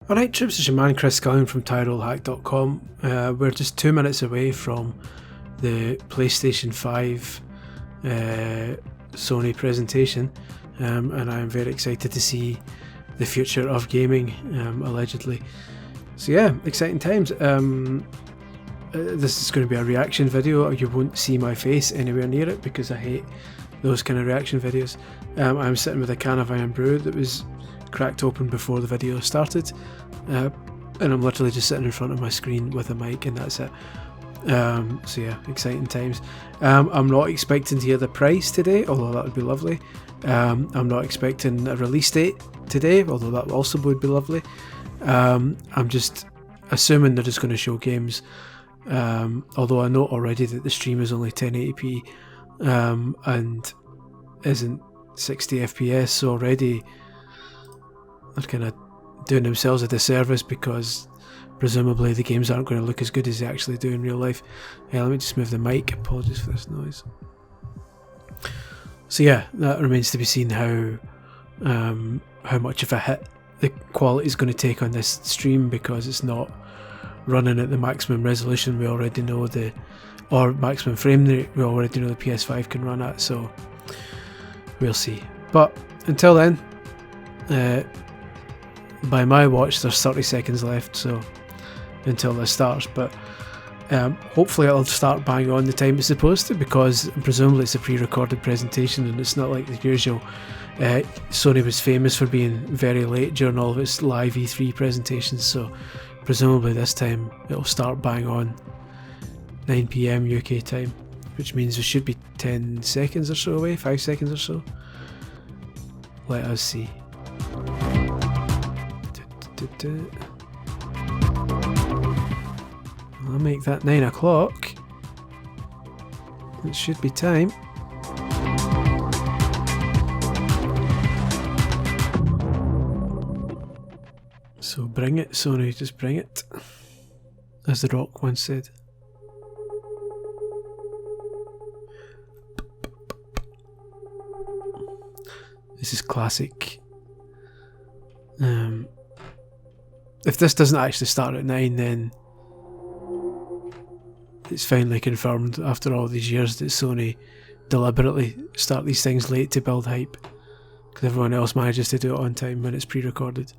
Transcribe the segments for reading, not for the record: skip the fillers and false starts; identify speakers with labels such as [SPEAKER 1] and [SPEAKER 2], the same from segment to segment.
[SPEAKER 1] Alright troops, it's your man Chris Scullion from TyroleHack.com. We're just 2 minutes away from the PlayStation 5 Sony presentation, and I'm very excited to see the future of gaming, allegedly. So yeah, exciting times. This is going to be a reaction video. You won't see my face anywhere near it because I hate those kind of reaction videos. I'm sitting with a can of Iron Brew that was cracked open before the video started, and I'm literally just sitting in front of my screen with a mic, and that's it. So yeah, exciting times. I'm not expecting to hear the price today, although that would be lovely. I'm not expecting a release date today, although that also would be lovely. I'm just assuming they're just going to show games, although I know already that the stream is only 1080p and isn't 60 FPS, so already they're kind of doing themselves a disservice because presumably the games aren't going to look as good as they actually do in real life. Let me just move the mic, apologies for this noise. So yeah, that remains to be seen how much of a hit the quality is going to take on this stream, because it's not running at the maximum resolution we already know or maximum frame rate we already know the PS5 can run at, so we'll see. But until then, by my watch there's 30 seconds left, so until this starts, but hopefully it'll start bang on the time it's supposed to, because presumably it's a pre-recorded presentation and it's not like the usual. Sony was famous for being very late during all of its live E3 presentations, so presumably this time it'll start bang on 9 PM UK time, which means we should be 10 seconds or so away, 5 seconds or so. Let us see. I'll make that 9 o'clock. It should be time. So bring it, Sony, just bring it. As The Rock once said. This is classic. If this doesn't actually start at 9, then it's finally confirmed after all these years that Sony deliberately start these things late to build hype, because everyone else manages to do it on time when it's pre-recorded.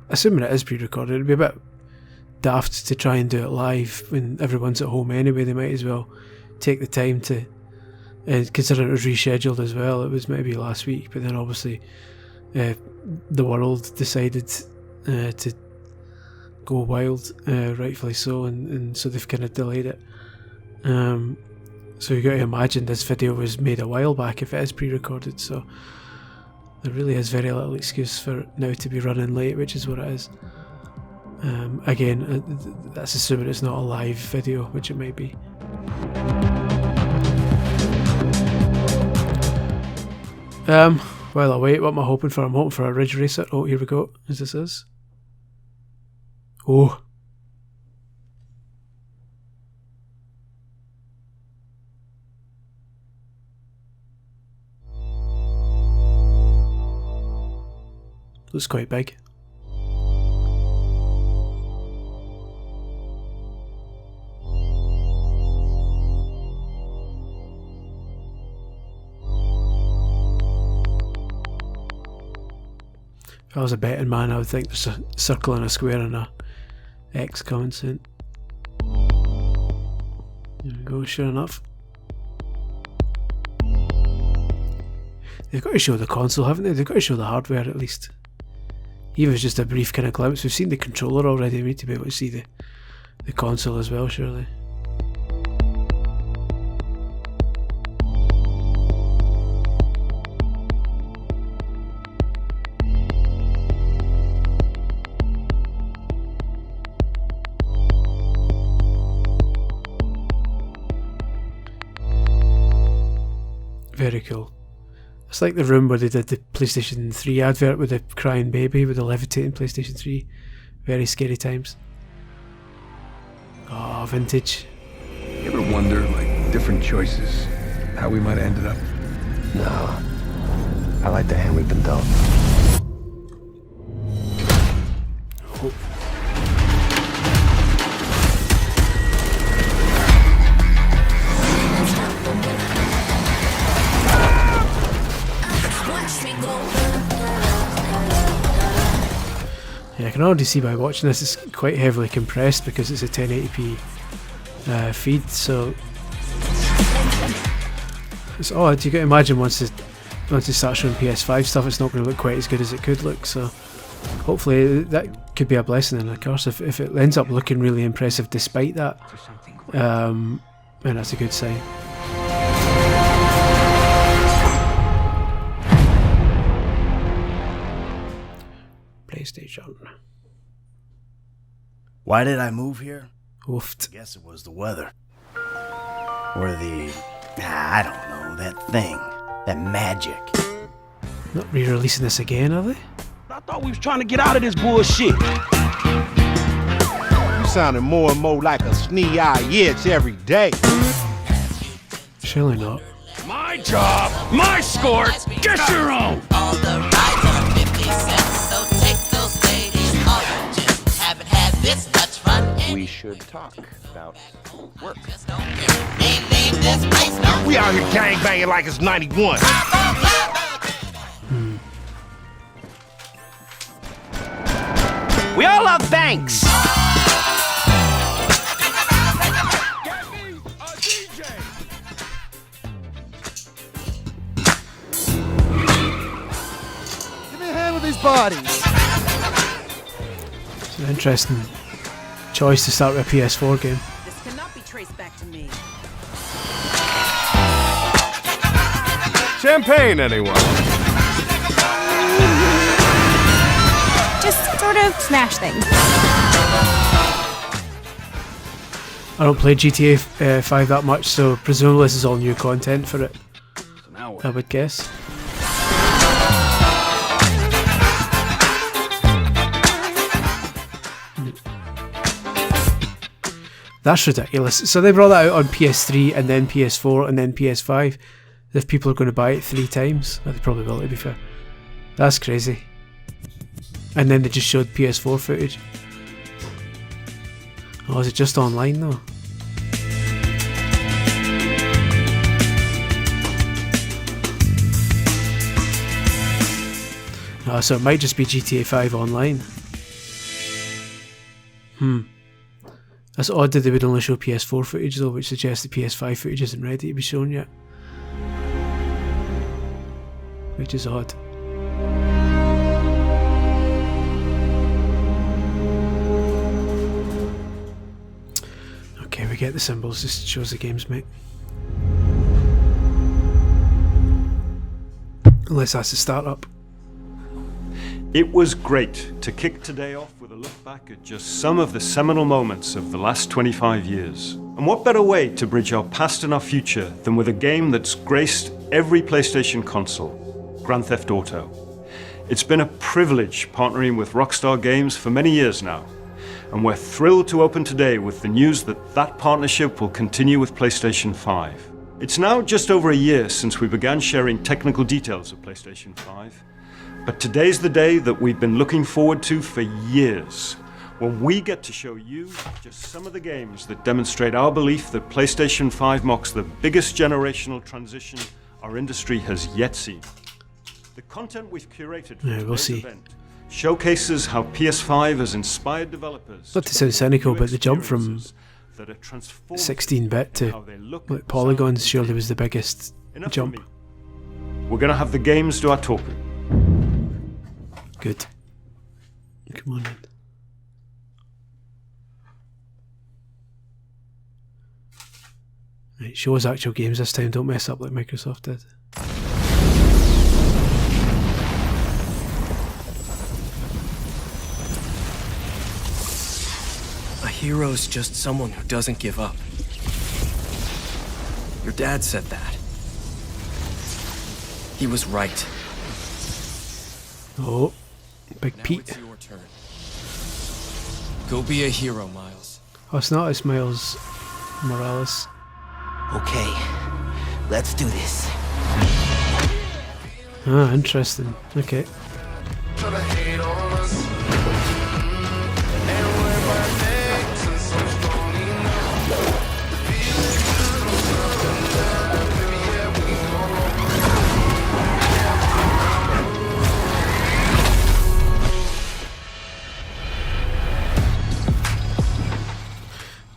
[SPEAKER 1] Assuming it is pre-recorded, it'd be a bit daft to try and do it live when everyone's at home anyway. They might as well take the time to, considering it was rescheduled as well. It was maybe last week, but then obviously the world decided to go wild, rightfully so, and so they've kind of delayed it. So you've got to imagine this video was made a while back if it is pre-recorded, so there really is very little excuse for it now to be running late, which is what it is. Again, that's assuming it's not a live video, which it might be. While I wait, what am I hoping for? I'm hoping for a Ridge Racer. Oh, here we go. Is this is? Oh. Looks quite big. If I was a betting man, I would think there's a circle and a square and a X coming soon. There we go, sure enough. They've got to show the console, haven't they? They've got to show the hardware at least. Even if it's just a brief kind of glimpse. We've seen the controller already, we need to be able to see the console as well, surely. Very cool. It's like the room where they did the PlayStation 3 advert with the crying baby with the levitating PlayStation 3. Very scary times. Oh, vintage.
[SPEAKER 2] You ever wonder, like, different choices how we might have ended up?
[SPEAKER 3] No. I like the hand we've been dealt.
[SPEAKER 1] Yeah, I can already see by watching this it's quite heavily compressed because it's a 1080p feed, so it's odd. You can imagine once it starts showing PS5 stuff, it's not going to look quite as good as it could look. So hopefully that could be a blessing and a curse. If it ends up looking really impressive despite that, then that's a good sign. PlayStation.
[SPEAKER 4] Why did I move here?
[SPEAKER 1] Oofed.
[SPEAKER 4] I guess it was the weather. Or I don't know, that thing. That magic.
[SPEAKER 1] Not re-releasing this again, are they?
[SPEAKER 5] I thought we was trying to get out of this bullshit.
[SPEAKER 6] You sounding more and more like a snee-eye itch every day.
[SPEAKER 1] Surely not.
[SPEAKER 5] My job, my score, get your own!
[SPEAKER 7] All the rides are 50 cents, so take those ladies, all you just haven't had this much fun.
[SPEAKER 3] We should talk about work.
[SPEAKER 6] We out here gangbanging like it's 91.
[SPEAKER 5] We all love banks.
[SPEAKER 6] Give me a hand with these bodies.
[SPEAKER 1] It's an interesting choice to start with a PS4 game.
[SPEAKER 8] This cannot be traced back to me.
[SPEAKER 2] Champagne, anyone?
[SPEAKER 9] Just sort of smash things.
[SPEAKER 1] I don't play GTA 5 that much, so presumably this is all new content for it. I would guess. That's ridiculous. So they brought that out on PS3 and then PS4 and then PS5. If people are going to buy it 3 times, well, they probably will, to be fair. That's crazy. And then they just showed PS4 footage. Oh, is it just online though? Oh, so it might just be GTA 5 online. That's odd that they would only show PS4 footage though, which suggests the PS5 footage isn't ready to be shown yet. Which is odd. Okay, we get the symbols, just shows the games, mate. Unless that's the startup.
[SPEAKER 10] It was great to kick today off with a look back at just some of the seminal moments of the last 25 years. And what better way to bridge our past and our future than with a game that's graced every PlayStation console, Grand Theft Auto. It's been a privilege partnering with Rockstar Games for many years now, and we're thrilled to open today with the news that that partnership will continue with PlayStation 5. It's now just over a year since we began sharing technical details of PlayStation 5. But today's the day that we've been looking forward to for years, when we get to show you just some of the games that demonstrate our belief that PlayStation 5 marks the biggest generational transition our industry has yet seen. The content we've curated for today's event showcases how PS5 has inspired developers.
[SPEAKER 1] Not to sound cynical, but the jump from 16-bit to like polygons surely was the biggest jump.
[SPEAKER 10] We're going to have the games do our talking.
[SPEAKER 1] Good. Come on in. Right, show us actual games this time, don't mess up like Microsoft did.
[SPEAKER 11] A hero's just someone who doesn't give up. Your dad said that. He was right.
[SPEAKER 1] Oh, Big Pete.
[SPEAKER 11] It's your turn. Go be a hero, Miles.
[SPEAKER 1] Oh, it's not, it's Miles Morales.
[SPEAKER 4] Okay,
[SPEAKER 7] Let's do this.
[SPEAKER 1] Ah, interesting. Okay.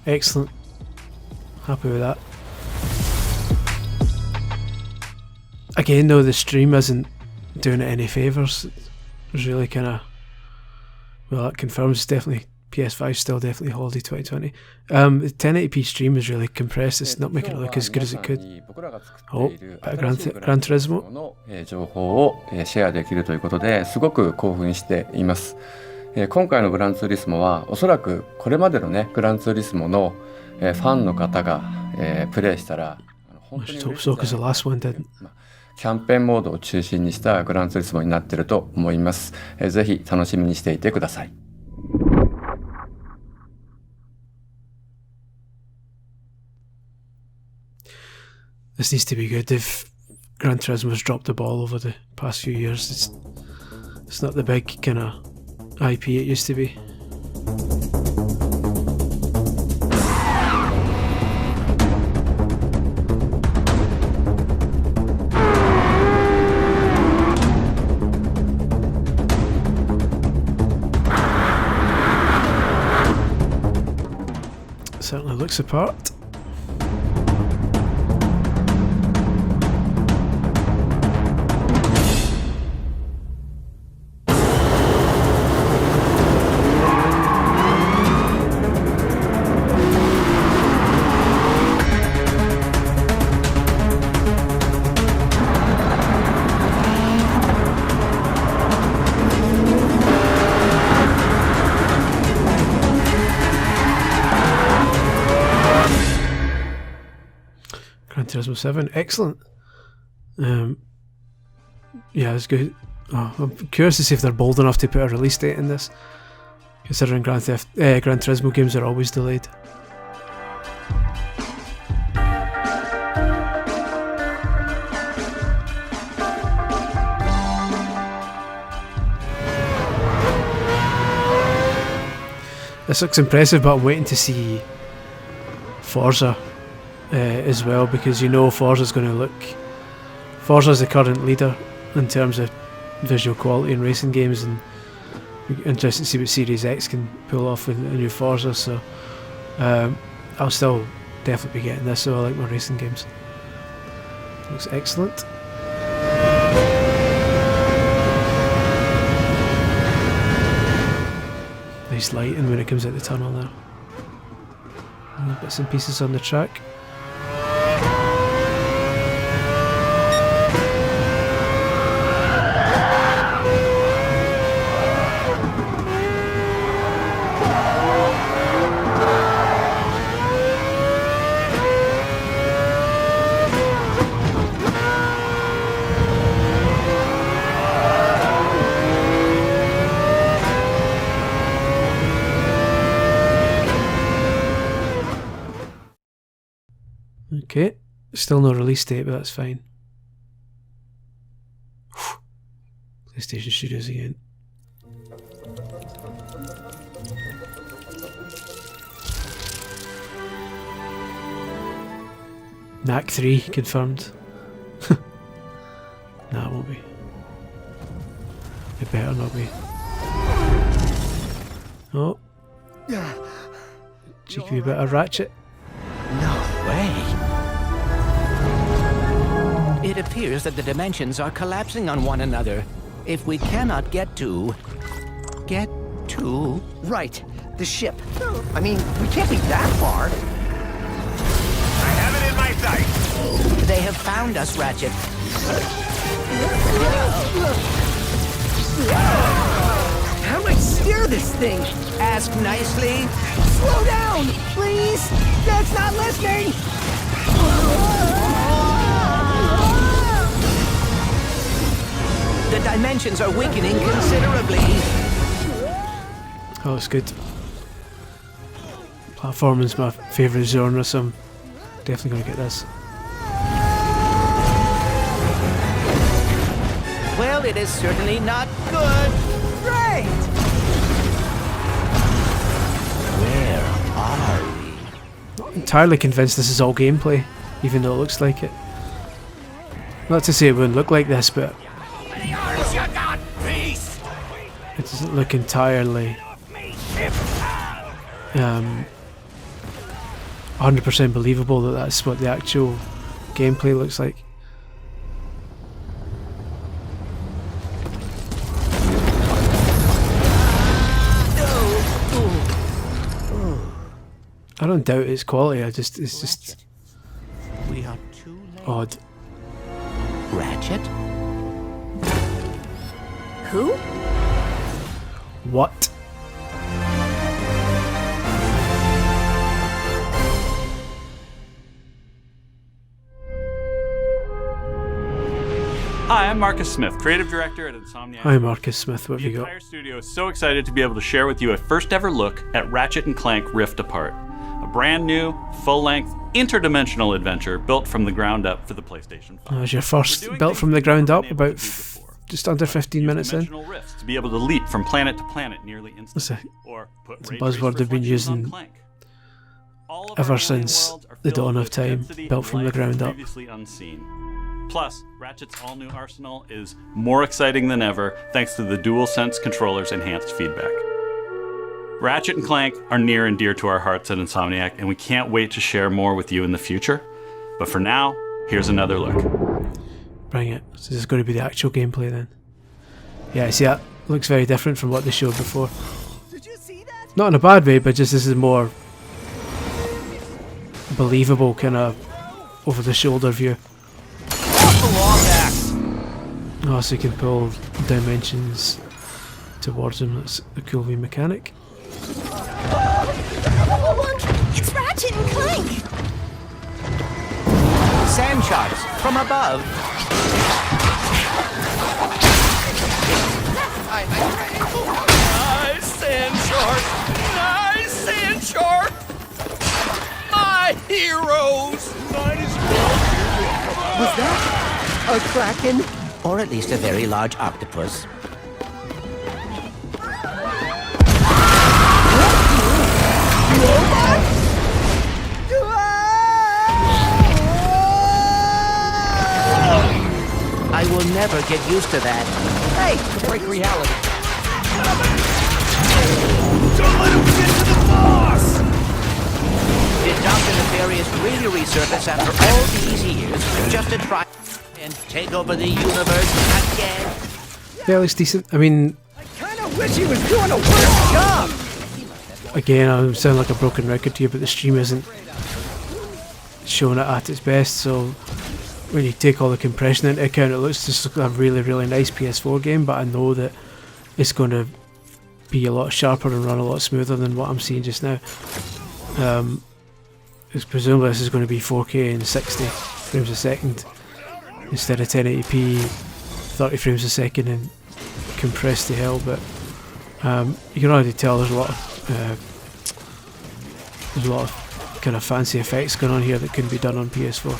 [SPEAKER 1] Excellent. Happy with that. Again though, the stream isn't doing it any favours. It's really kind of, well, that confirms definitely PS5 still definitely holiday 2020. The 1080p stream is really compressed. It's not making it look as good as it could. Oh, bit of Gran Turismo.
[SPEAKER 2] の情報をシェアできるということですごく興奮しています。今回のグランツーリスモはおそらくこれまでのねグランツーリスモのファンの方がプレイしたら本当に嬉しいんじゃないかな。キャンペーンモードを中心にしたグランツーリスモになっていると思います。ぜひ楽しみにしていてください。
[SPEAKER 1] This needs to be good. If Gran Turismo's dropped the ball over the past few years, it's not the big kind of IP it used to be. Certainly looks the part. Gran Turismo 7, excellent. Yeah, it's good. Oh, I'm curious to see if they're bold enough to put a release date in this, considering Gran Turismo games are always delayed. This looks impressive, but I'm waiting to see Forza as well, because you know Forza's going to look... Forza's the current leader in terms of visual quality in racing games, and we're interested to see what Series X can pull off with a new Forza, so I'll still definitely be getting this, so I like my racing games. Looks excellent. Nice lighting when it comes out the tunnel there. Bits and pieces on the track. Okay, still no release date, but that's fine. PlayStation Studios again. Knack 3 confirmed. Nah, it won't be. It better not be. Oh. Cheeky wee bit of Ratchet.
[SPEAKER 7] No way. It appears that the dimensions are collapsing on one another. If we cannot get to...
[SPEAKER 4] Right, the ship. I mean, we can't be that far.
[SPEAKER 5] I have it in my sights.
[SPEAKER 7] They have found us, Ratchet.
[SPEAKER 4] How do I steer this thing?
[SPEAKER 7] Ask nicely.
[SPEAKER 4] Slow down, please! That's not listening!
[SPEAKER 7] The dimensions are weakening considerably.
[SPEAKER 1] Oh, it's good. Platforming's my favourite genre, so I'm definitely going to get this.
[SPEAKER 7] it is certainly not good.
[SPEAKER 8] Right!
[SPEAKER 7] Where are we?
[SPEAKER 1] Not entirely convinced this is all gameplay, even though it looks like it. Not to say it wouldn't look like this, but it doesn't look entirely 100% believable that that's what the actual gameplay looks like. I don't doubt its quality, it's just
[SPEAKER 4] We are too late.
[SPEAKER 1] odd.
[SPEAKER 4] Ratchet?
[SPEAKER 8] Who?
[SPEAKER 1] What?
[SPEAKER 9] Hi, I'm Marcus Smith, creative director at Insomniac.
[SPEAKER 1] Hi Marcus Smith, what have
[SPEAKER 9] The
[SPEAKER 1] you got?
[SPEAKER 9] entire studio is so excited to be able to share with you a first ever look at Ratchet & Clank Rift Apart, a brand new, full-length, interdimensional adventure built from the ground up for the PlayStation 5.
[SPEAKER 1] That was your first built from the ground up, about just under 15 minutes in.
[SPEAKER 9] Dimensional rifts to be able to leap from planet to planet nearly instantly, or put
[SPEAKER 1] It's a
[SPEAKER 9] ray trace
[SPEAKER 1] buzzword they've been
[SPEAKER 9] reflections on
[SPEAKER 1] using
[SPEAKER 9] Clank. All of
[SPEAKER 1] ever
[SPEAKER 9] our alien
[SPEAKER 1] since
[SPEAKER 9] worlds are
[SPEAKER 1] the
[SPEAKER 9] filled
[SPEAKER 1] dawn of
[SPEAKER 9] with
[SPEAKER 1] time,
[SPEAKER 9] density
[SPEAKER 1] built
[SPEAKER 9] and
[SPEAKER 1] from the
[SPEAKER 9] life
[SPEAKER 1] ground up.
[SPEAKER 9] previously unseen. Plus, Ratchet's all-new arsenal is more exciting than ever thanks to the DualSense controller's enhanced feedback. Ratchet and Clank are near and dear to our hearts at Insomniac, and we can't wait to share more with you in the future. But for now, here's another look.
[SPEAKER 1] Bring it. So this is going to be the actual gameplay then. Yeah, see that looks very different from what they showed before.
[SPEAKER 8] Did you see that?
[SPEAKER 1] Not in a bad way, but just this is more believable kind of over the shoulder view. Oh, so you can pull dimensions towards him. That's a cool wee mechanic.
[SPEAKER 8] It's Ratchet and Clank!
[SPEAKER 7] Sand sharks from above.
[SPEAKER 5] Nice sand shark! Nice sand shark! My heroes!
[SPEAKER 7] Was that a kraken? Or at least a very large octopus. I will never get used to that. Hey, to break reality.
[SPEAKER 5] Don't let him get to the boss!
[SPEAKER 7] Did Dr. Nefarious really resurface after all these years just to try and take over the universe again?
[SPEAKER 1] Yeah, it looks decent. I mean,
[SPEAKER 8] I kinda wish he was doing a worse job!
[SPEAKER 1] again, I sound like a broken record to you, but the stream isn't showing it at its best, so when you take all the compression into account, it looks just like a really, really nice PS4 game, but I know that it's going to be a lot sharper and run a lot smoother than what I'm seeing just now. It's presumably this is going to be 4K and 60 frames a second instead of 1080p 30 frames a second and compressed to hell, but you can already tell there's a lot of kind of fancy effects going on here that couldn't be done on PS4.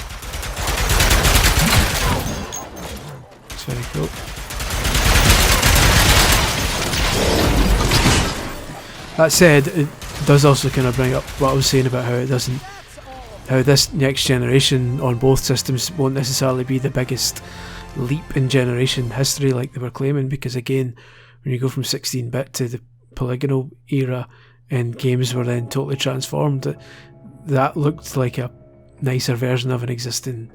[SPEAKER 1] It's very cool. That said, it does also kind of bring up what I was saying about how this next generation on both systems won't necessarily be the biggest leap in generation history like they were claiming, because again, when you go from 16-bit to the polygonal era and games were then totally transformed, that looked like a nicer version of an existing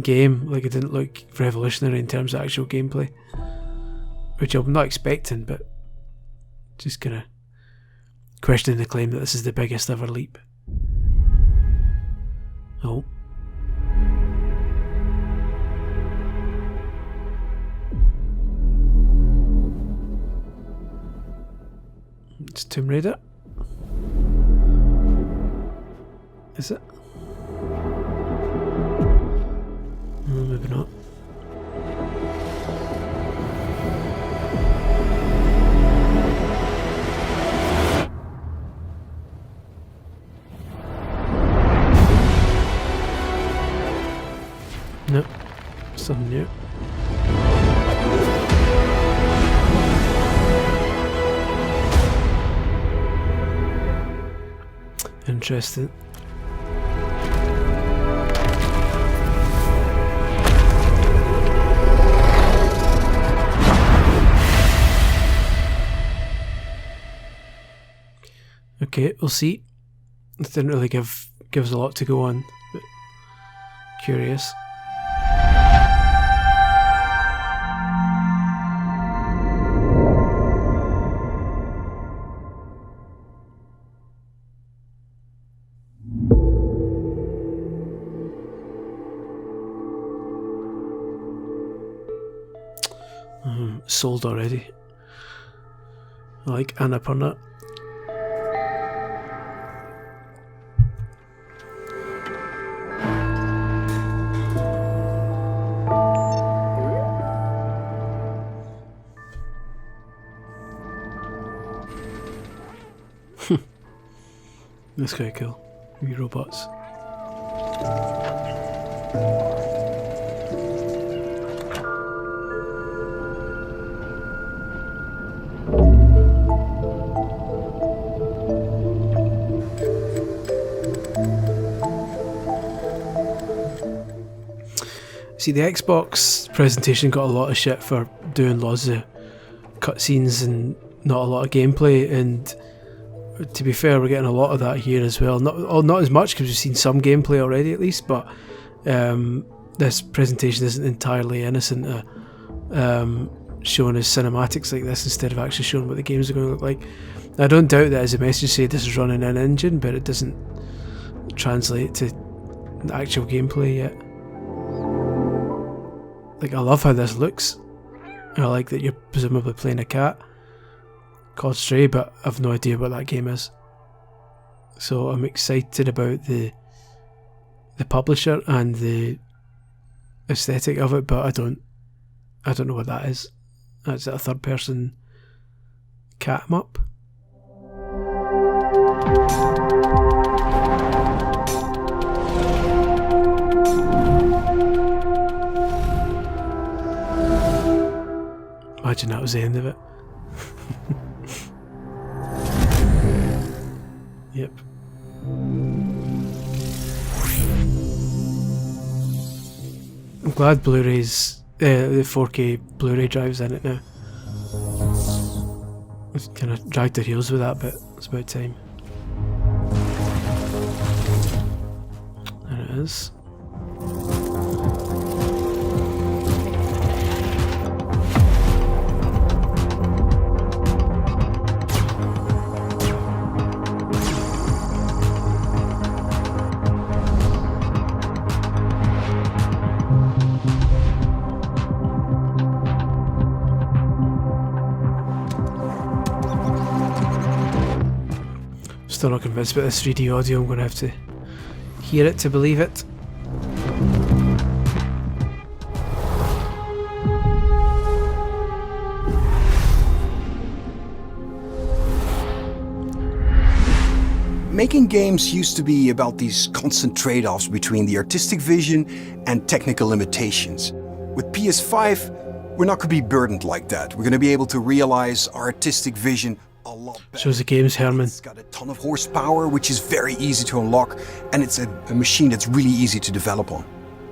[SPEAKER 1] game. Like, it didn't look revolutionary in terms of actual gameplay, which I'm not expecting, but just kind of questioning the claim that this is the biggest ever leap. Oh. It's Tomb Raider. Is it? No, maybe not. Nope. Something new. Interesting. Okay, we'll see. It didn't really give us a lot to go on, but curious. Sold already. I like Annapurna. That's quite cool. Wee robots. See, the Xbox presentation got a lot of shit for doing lots of cutscenes and not a lot of gameplay, and to be fair, we're getting a lot of that here as well. Not as much because we've seen some gameplay already at least, but this presentation isn't entirely innocent of showing us cinematics like this instead of actually showing what the games are going to look like. I don't doubt that as a message say this is running in engine, but it doesn't translate to actual gameplay yet. Like, I love how this looks. I like that you're presumably playing a cat called Stray, but I've no idea what that game is. So I'm excited about the publisher and the aesthetic of it, but I don't know what that is. Is it a third person cat up? Imagine that was the end of it. Yep. I'm glad Blu-ray's the 4K Blu-ray drive's in it now. I've kind of dragged their heels with that, but it's about time. There it is. Still not convinced about this 3D audio. I'm going to have to hear it to believe it.
[SPEAKER 12] Making games used to be about these constant trade-offs between the artistic vision and technical limitations. With PS5, we're not going to be burdened like that. We're going to be able to realize our artistic vision a lot better.
[SPEAKER 1] Shows the game's Herman.
[SPEAKER 12] It's got a ton of horsepower, which is very easy to unlock, and it's a machine that's really easy to develop on.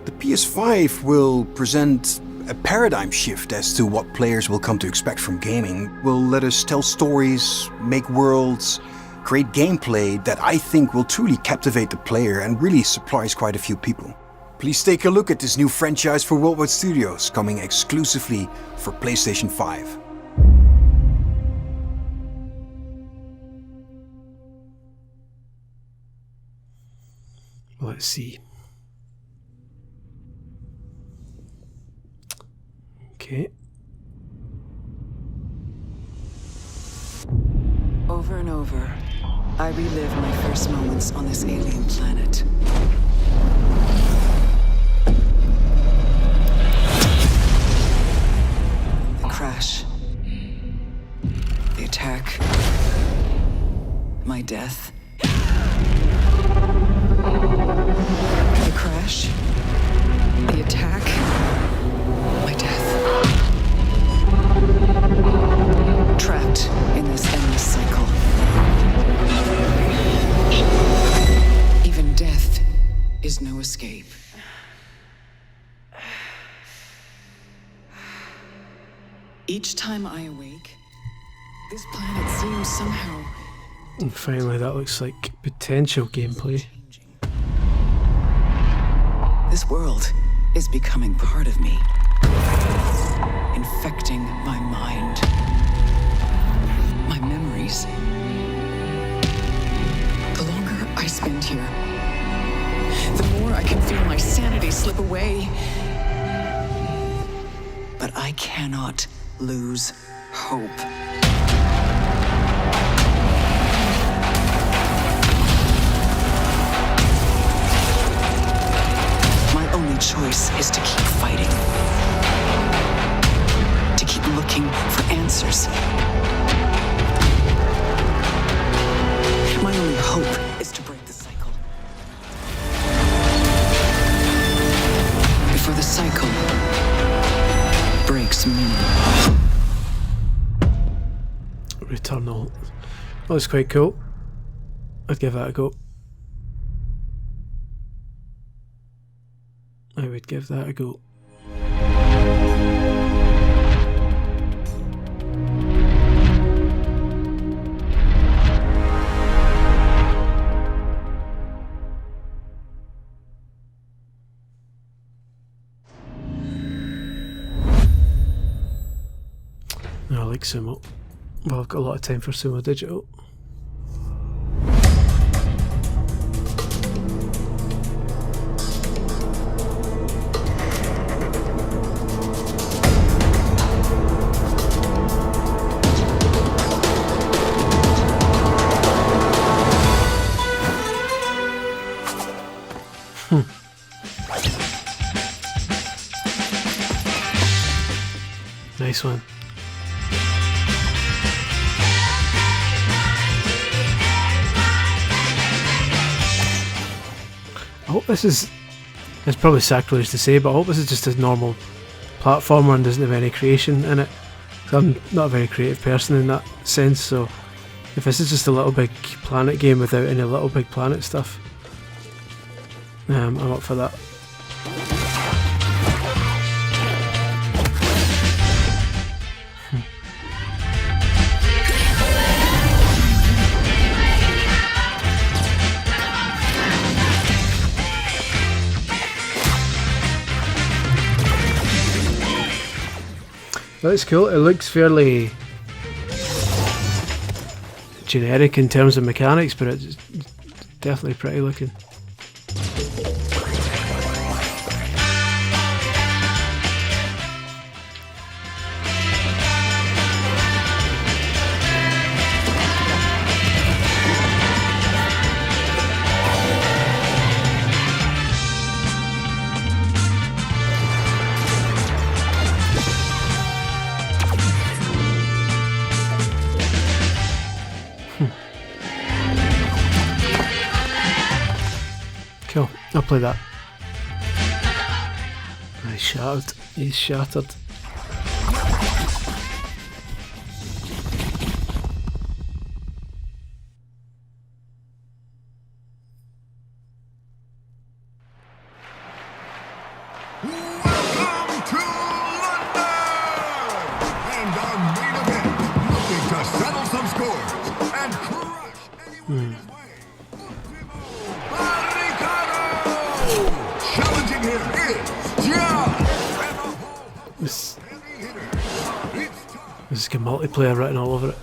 [SPEAKER 12] The PS5 will present a paradigm shift as to what players will come to expect from gaming. Will let us tell stories, make worlds, create gameplay that I think will truly captivate the player and really surprise quite a few people. Please take a look at this new franchise for Worldwide Studios, coming exclusively for PlayStation 5.
[SPEAKER 1] Let's see. Okay.
[SPEAKER 13] Over and over, I relive my first moments on this alien planet. The crash. The attack. My death. The crash. The attack. My death. Trapped in this endless cycle. Each time I awake, this planet seems somehow...
[SPEAKER 1] And finally, that looks like potential gameplay.
[SPEAKER 13] This world is becoming part of me, infecting my mind, my memories. The longer I spend here, the more I can feel my sanity slip away. But I cannot lose hope. My only choice is to keep fighting, to keep looking for answers. My only hope is to break the cycle. Before the cycle breaks me.
[SPEAKER 1] Returnal. That was quite cool. I'd give that a go. I would give that a go. I like sumo. Well, I've got a lot of time for sumo digital. Nice one. I hope this is, it's probably sacrilege to say, but I hope this is just a normal platformer and doesn't have any creation in it. I'm not a very creative person in that sense, so if this is just a Little Big Planet game without any Little Big Planet stuff, I'm up for that. That's cool. It looks fairly generic in terms of mechanics, but it's definitely pretty looking. Cool, I'll play that. He's shattered. He's shattered.
[SPEAKER 14] Welcome to London! And our main event, looking to settle some scores and crush anyone's way. Challenging him is John.
[SPEAKER 1] This has got multiplayer written all over it.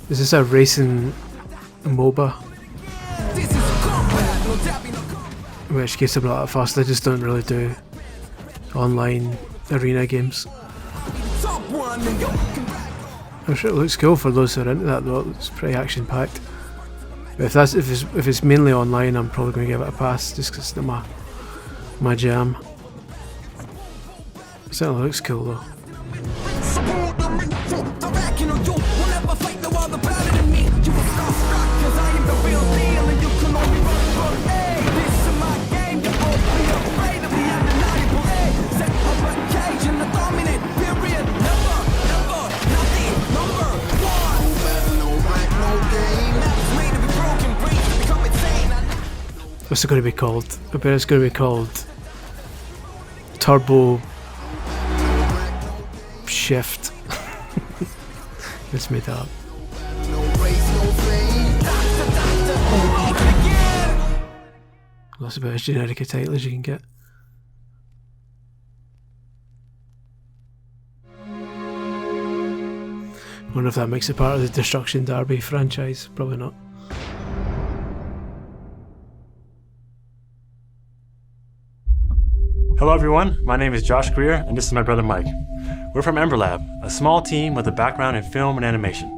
[SPEAKER 1] Is this a racing MOBA? In which case I'm not that fast, I just don't really do online arena games. I'm sure it looks cool for those who are into that though, it's pretty action packed. But if it's mainly online, I'm probably going to give it a pass just because it's not my jam. It certainly looks cool though. What's it going to be called? I bet it's going to be called Turbo Shift. It's made that up. That's about as generic a title as you can get. I wonder if that makes it part of the Destruction Derby franchise. Probably not.
[SPEAKER 15] Hello everyone, my name is Josh Greer and this is my brother Mike. We're from Ember Lab, a small team with a background in film and animation.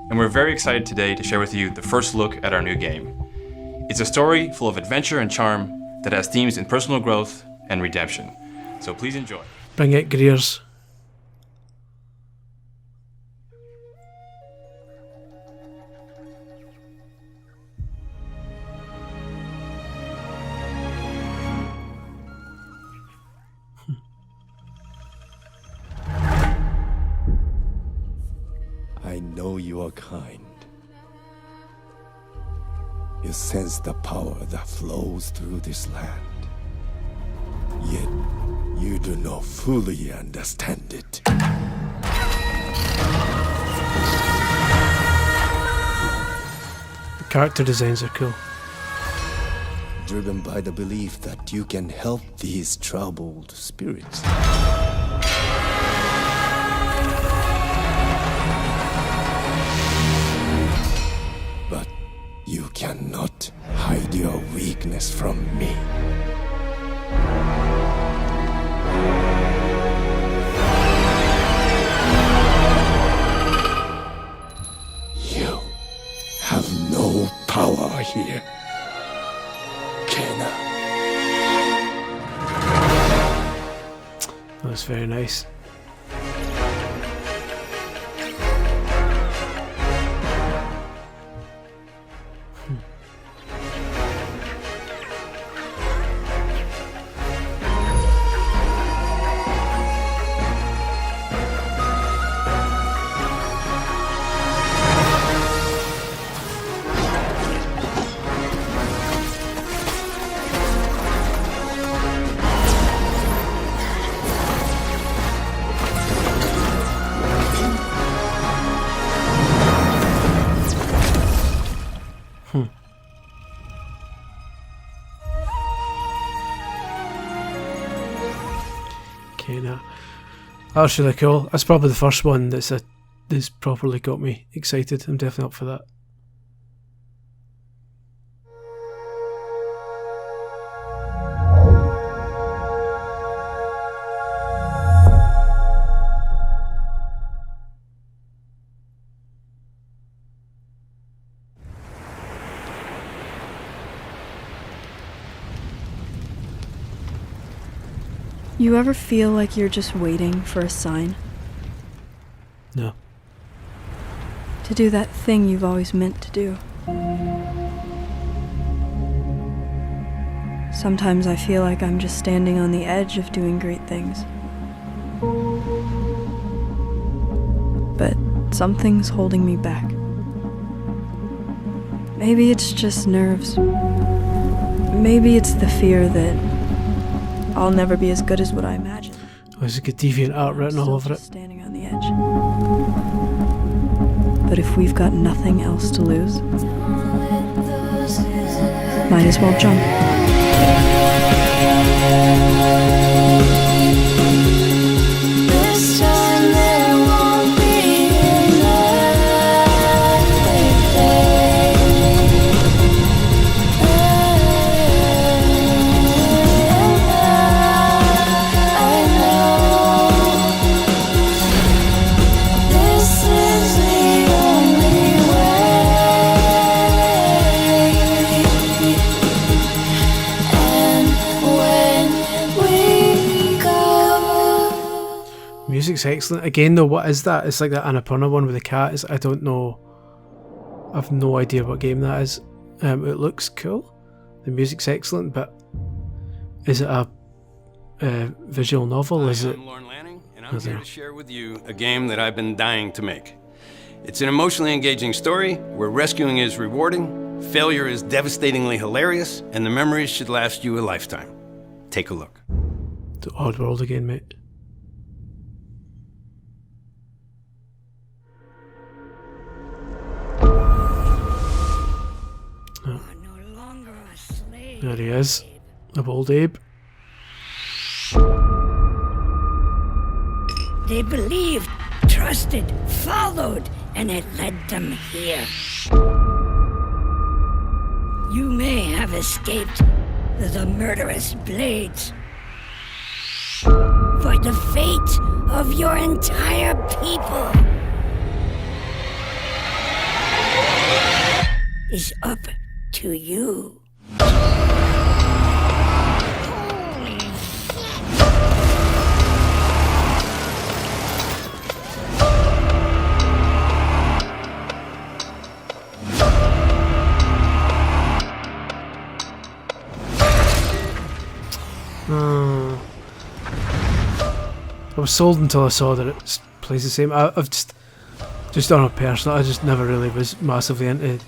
[SPEAKER 16] And we're very excited today to share with you the first look at our new game. It's a story full of adventure and charm that has themes in personal growth and redemption. So please enjoy.
[SPEAKER 1] Bring it, Greers.
[SPEAKER 17] I know you are kind. You sense the power that flows through this land. Yet, you do not fully understand it.
[SPEAKER 1] The character designs are cool.
[SPEAKER 17] Driven by the belief that you can help these troubled spirits. But you cannot hide your weakness from me. You have no power here, Kena.
[SPEAKER 1] That's very nice. That's really cool. That's probably the first one that's properly got me excited. I'm definitely up for that.
[SPEAKER 18] You ever feel like you're just waiting for a sign?
[SPEAKER 1] No.
[SPEAKER 18] To do that thing you've always meant to do. Sometimes I feel like I'm just standing on the edge of doing great things. But something's holding me back. Maybe it's just nerves. Maybe it's the fear that I'll never be as good as what I imagined.
[SPEAKER 1] Oh, there's a good deviant art written all over it.
[SPEAKER 18] Standing on the edge. But if we've got nothing else to lose, might as well jump.
[SPEAKER 19] This time there won't be
[SPEAKER 1] Music's excellent. Again though, what is that? It's like that Annapurna one with the cat. I don't know. I've no idea what game that is. It looks cool. The music's excellent, but is it a visual novel? Is it?
[SPEAKER 20] I'm Lorne Lanning, and I'm here to share with you a game that I've been dying to make. It's an emotionally engaging story where rescuing is rewarding, Failure is devastatingly hilarious, and the memories should last you a lifetime. Take a look.
[SPEAKER 1] The odd world again, mate. Oh. There he is, of old Abe.
[SPEAKER 21] They believed, trusted, followed, and it led them here. You may have escaped the murderous blades, but the fate of your entire people is up to you.
[SPEAKER 1] I was sold until I saw that it plays the same. I've just on a personal, I just never really was massively into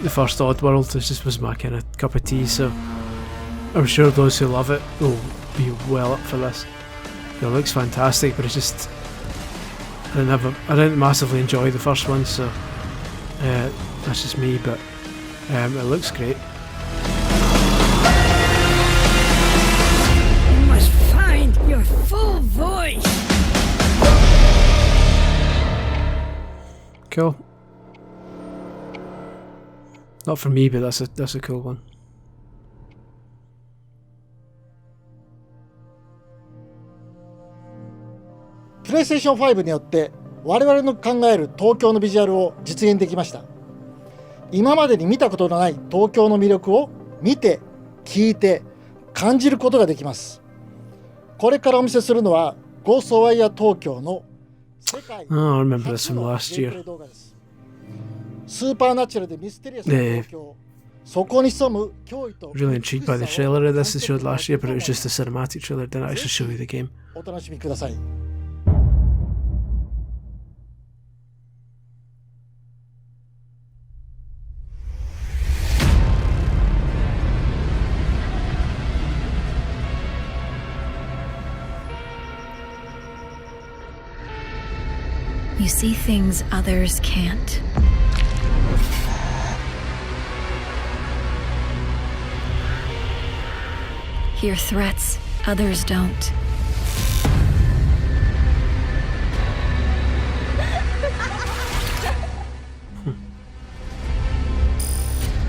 [SPEAKER 1] the first Oddworld. It just was my kind of cup of tea, so I'm sure those who love it will be well up for this. It looks fantastic, but it's just I didn't massively enjoy the first one, so that's just me, but it looks great.
[SPEAKER 21] You must find your full voice.
[SPEAKER 1] Cool. Not for me, but that's a cool one.
[SPEAKER 22] PlayStation 5によって我々の考える東京のビジュアルを実現できました。今までに見たことのない東京の魅力を見て、聞いて、感じることができます。これからお見せするのはゴーストワイヤー東京の世界
[SPEAKER 1] Oh, I remember this from last year.
[SPEAKER 22] スーパーナチュラルでミステリアスな東京。そこに潜む脅威と
[SPEAKER 1] Really intrigued by the trailer of this they showed last year, but it was just a cinematic trailer. It didn't actually show you the game.
[SPEAKER 22] お楽しみください。
[SPEAKER 23] You see things others can't. Hear threats others don't.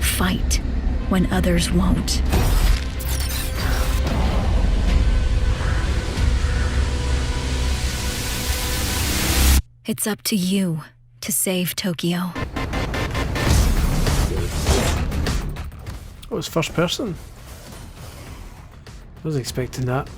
[SPEAKER 23] Fight when others won't. It's up to you to save Tokyo.
[SPEAKER 1] Oh, it's first person. I wasn't expecting that.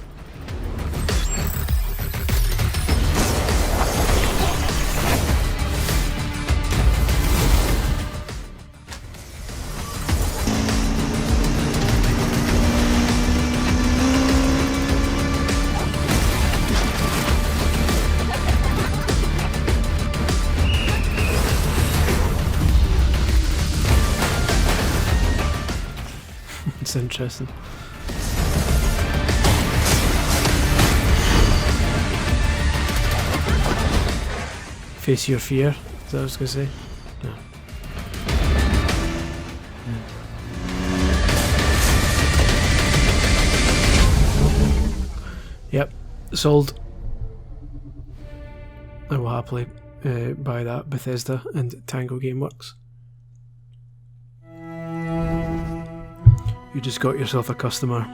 [SPEAKER 1] It's interesting. Face your fear, is that what I was going to say? No. Yep, sold. I will happily buy that. Bethesda and Tango Gameworks. You just got yourself a customer.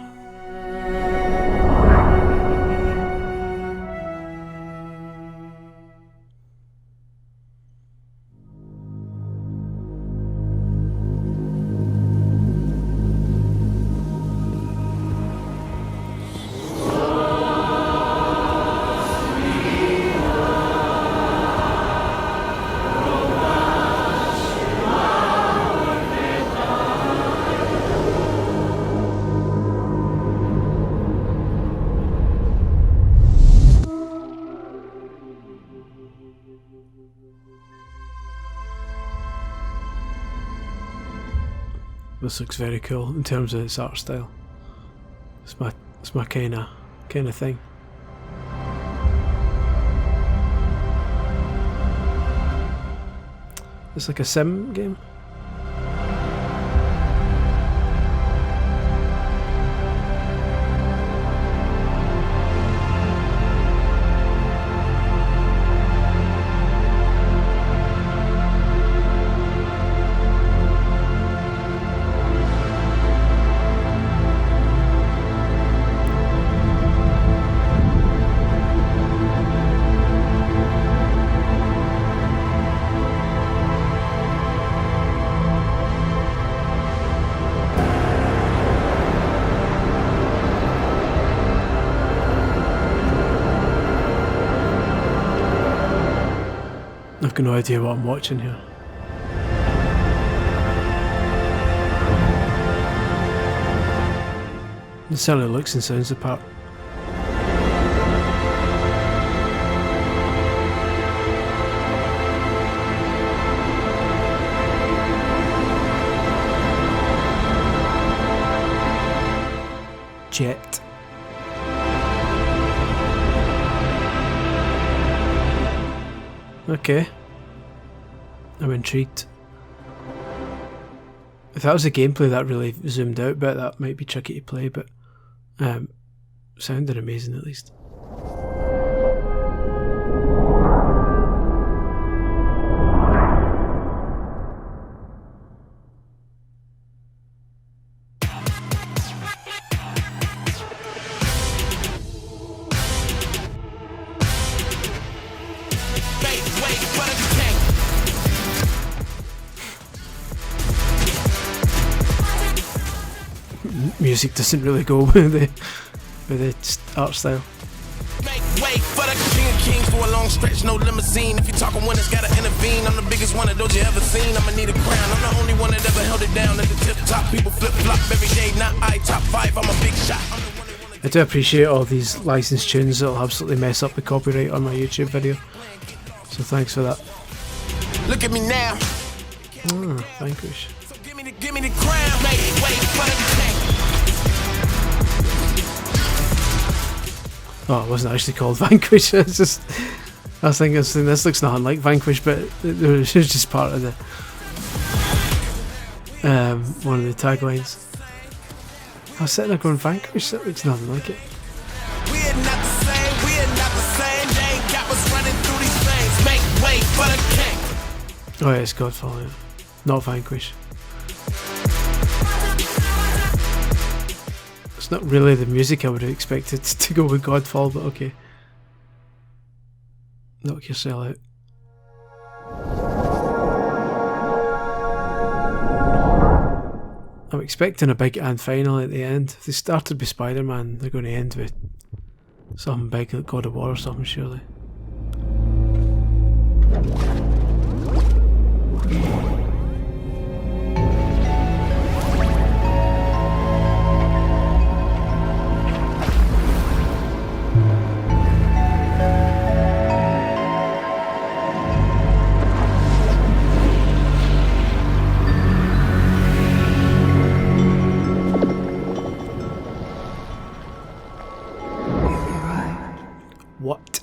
[SPEAKER 1] This looks very cool in terms of its art style. It's my kind of thing. It's like a sim game. I've got no idea what I'm watching here. It certainly looks and sounds the part. Jet. Okay. I'm intrigued. If that was the gameplay that really zoomed out a bit, that might be tricky to play, but sounded amazing at least. Music doesn't really go with the art style.
[SPEAKER 3] Make way for the king of kings for a long stretch, no limousine. If you're talking winners, gotta intervene. I'm the biggest one of those you ever seen. I'ma need a crown. I'm the only one that ever held it down at the tip top. People flip flop every day, not I. Top 5, I'm a big shot.
[SPEAKER 1] I do appreciate all these licensed tunes that'll absolutely mess up the copyright on my YouTube video. So thanks for that.
[SPEAKER 3] Look at me now.
[SPEAKER 1] Vanquish.
[SPEAKER 3] So give me the crown. Make way for the king.
[SPEAKER 1] Oh, it wasn't actually called Vanquish. I was thinking this looks nothing like Vanquish, but it was just part of the one of the taglines. I was sitting there going, Vanquish? That looks nothing like it.
[SPEAKER 3] We're not the same. We're not the same. They ain't got us running through these things. Make way for the king.
[SPEAKER 1] Oh yeah, it's Godfall, yeah. Not Vanquish. It's not really the music I would have expected to go with Godfall, but okay. Knock yourself out. I'm expecting a big and final at the end. If they started with Spider-Man, they're going to end with something big like God of War or something, surely. What?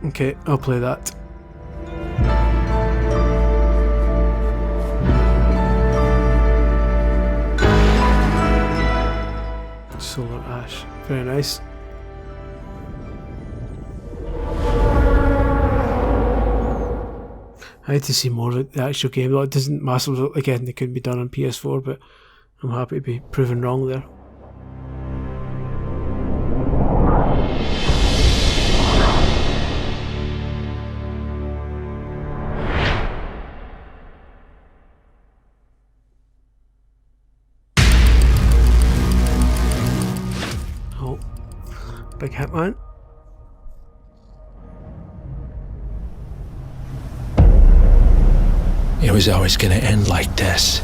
[SPEAKER 1] Okay, I'll play that. Solar Ash, very nice. I had to see more of the actual game, though it doesn't massively, again, it couldn't be done on PS4, but I'm happy to be proven wrong there. Big Hitman.
[SPEAKER 6] It was always gonna end like this.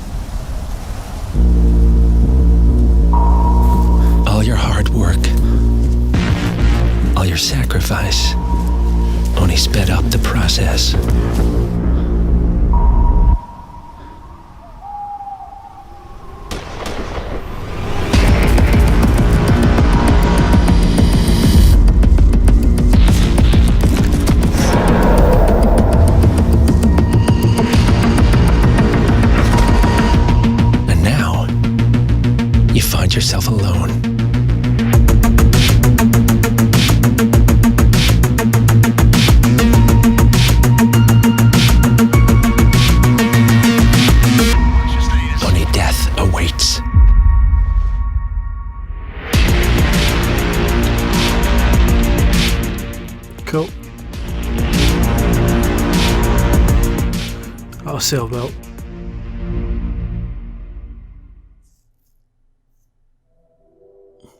[SPEAKER 6] All your hard work, all your sacrifice, only sped up the process. Yourself alone. Only death awaits.
[SPEAKER 1] Cool. I'll sell well.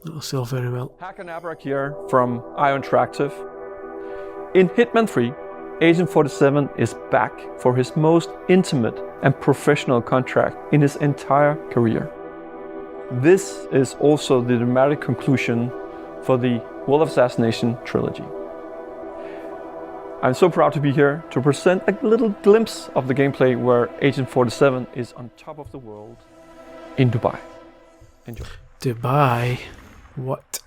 [SPEAKER 1] That'll sell very well.
[SPEAKER 10] Hakanabrak here from IO Interactive. In Hitman 3, Agent 47 is back for his most intimate and professional contract in his entire career. This is also the dramatic conclusion for the World of Assassination trilogy. I'm so proud to be here to present a little glimpse of the gameplay where Agent 47 is on top of the world in Dubai. Enjoy.
[SPEAKER 1] Dubai? What?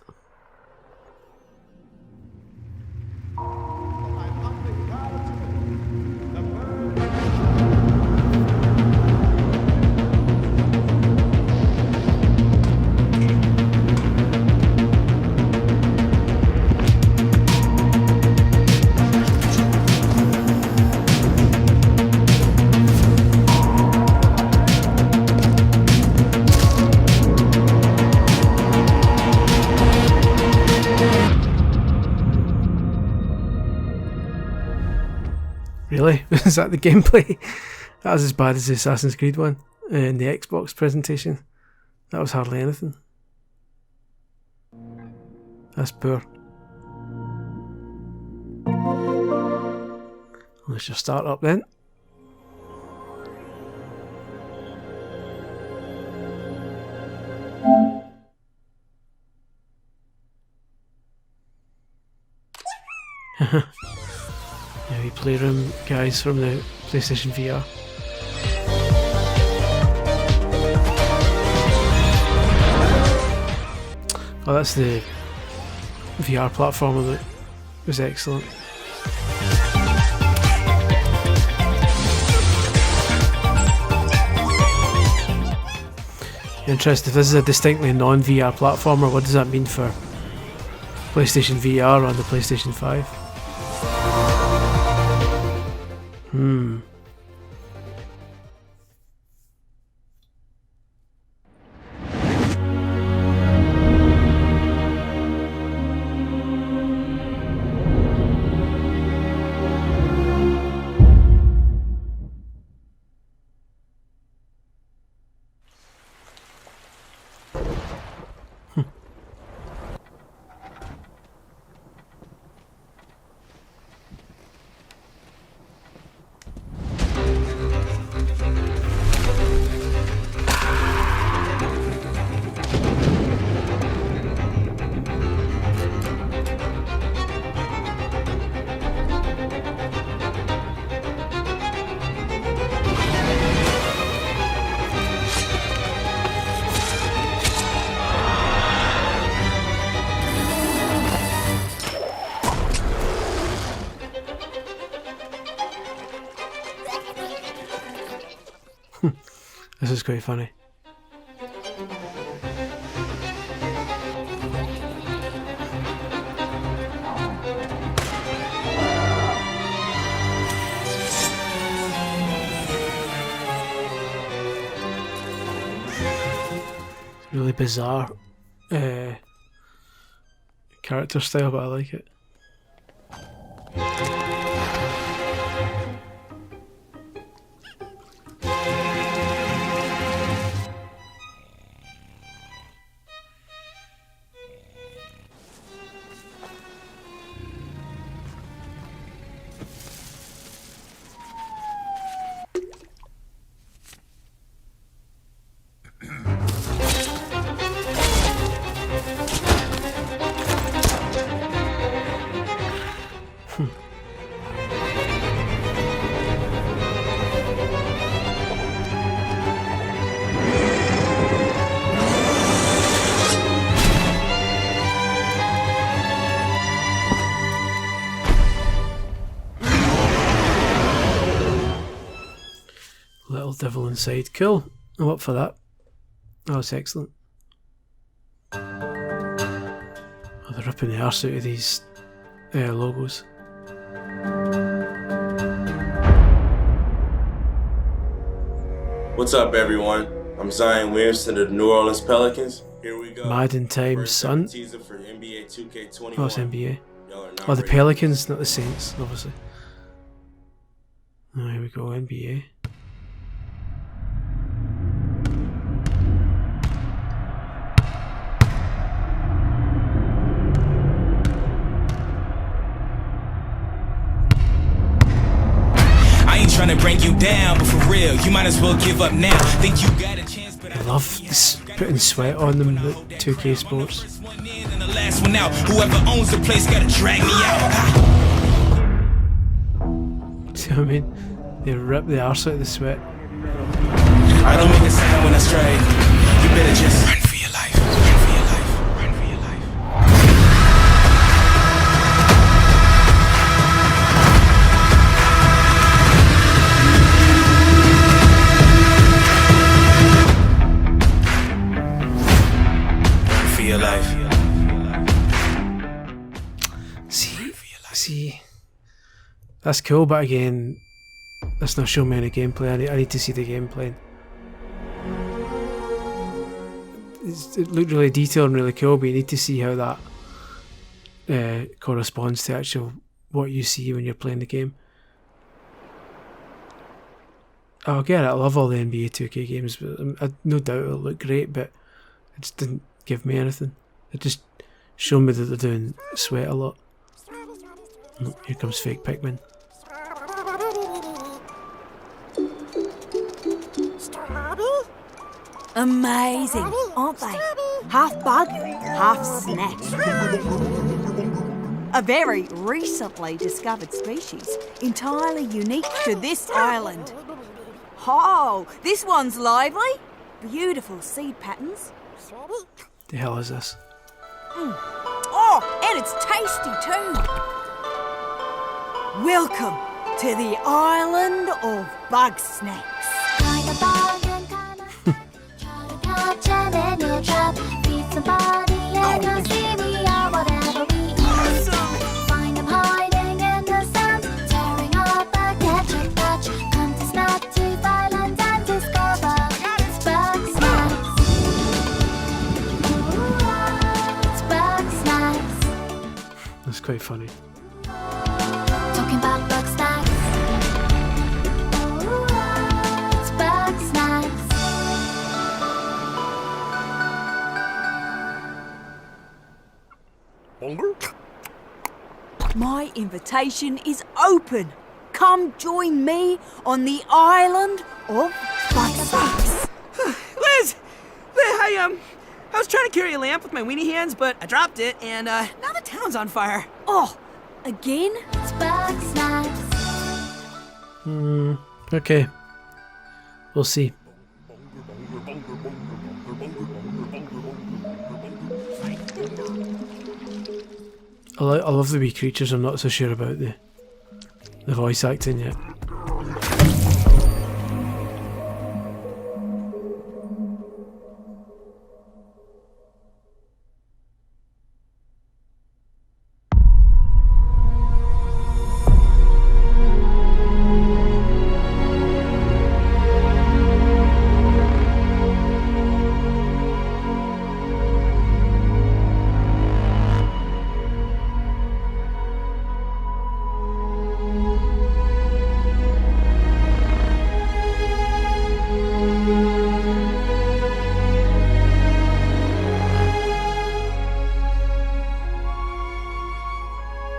[SPEAKER 1] Really? Is that the gameplay? That was as bad as the Assassin's Creed one in the Xbox presentation. That was hardly anything. That's poor. Let's just start up then. Heavy playroom guys from the PlayStation VR. Oh, that's the VR platformer that was excellent. Interesting, if this is a distinctly non-VR platformer, what does that mean for PlayStation VR on the PlayStation 5? This is quite funny. Really bizarre character style, but I like it. Little devil inside. Cool. I'm up for that. Oh, that's excellent. Oh, they're ripping the arse out of these logos.
[SPEAKER 2] What's up, everyone? I'm Zion Williamson of the New Orleans Pelicans. Here we go.
[SPEAKER 1] Madden time, son.
[SPEAKER 2] Teaser for NBA 2K21.
[SPEAKER 1] Oh, it's NBA. Oh, the Pelicans, not the Saints, obviously. Oh, here we go, NBA.
[SPEAKER 3] Trying to bring you down, but for real, you might as well give up now. Think you got a chance, but
[SPEAKER 1] I love this putting sweat on them, the 2K Sports.
[SPEAKER 3] and the last one out. Whoever owns the place gotta drag me out.
[SPEAKER 1] See what I mean? They rip the arse out of the sweat.
[SPEAKER 3] I don't make a sound when I stray. You better just run for your life. Run for your life. Run for your life. Your life.
[SPEAKER 1] See, that's cool, but again, that's not showing me any gameplay. I need to see the gameplay. It looked really detailed and really cool, but you need to see how that corresponds to actual what you see when you're playing the game. Oh, get it. I love all the NBA 2K games, but no doubt it'll look great, but it just didn't give me anything. It just showed me that they're doing sweat a lot. Oh, here comes fake Pikmin.
[SPEAKER 4] Amazing, aren't they? Half bug, half snack. A very recently discovered species, entirely unique to this island. Oh, this one's lively. Beautiful seed patterns.
[SPEAKER 1] The hell is this?
[SPEAKER 4] Oh, and it's tasty too. Welcome to the island of bug snacks.
[SPEAKER 19] Find them hiding in the sand, tearing up a ketchup patch. Come to Snack-Tooth Island and discover it's bug snacks. It's bug snacks.
[SPEAKER 1] That's quite funny.
[SPEAKER 19] Talking about bug snacks. It's bug snacks.
[SPEAKER 4] My invitation is open. Come join me on the island of bug snacks.
[SPEAKER 11] Liz! I was trying to carry a lamp with my weenie hands, but I dropped it, and now the town's on fire.
[SPEAKER 4] Oh, again?
[SPEAKER 19] It's bug snacks.
[SPEAKER 1] Okay. We'll see. I love the wee creatures. I'm not so sure about the voice acting yet.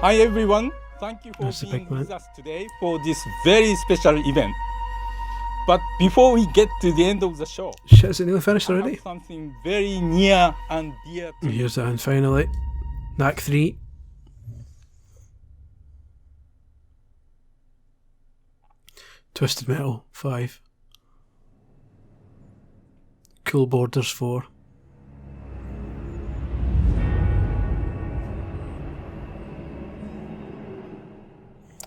[SPEAKER 24] Hi everyone, thank you for being with us today for this very special event. But before we get to the end of the show,
[SPEAKER 1] shit, is it nearly finished already?
[SPEAKER 24] I have something very near and dear to me.
[SPEAKER 1] Here's that, and finally, Knack 3. Twisted Metal 5. Cool Borders 4.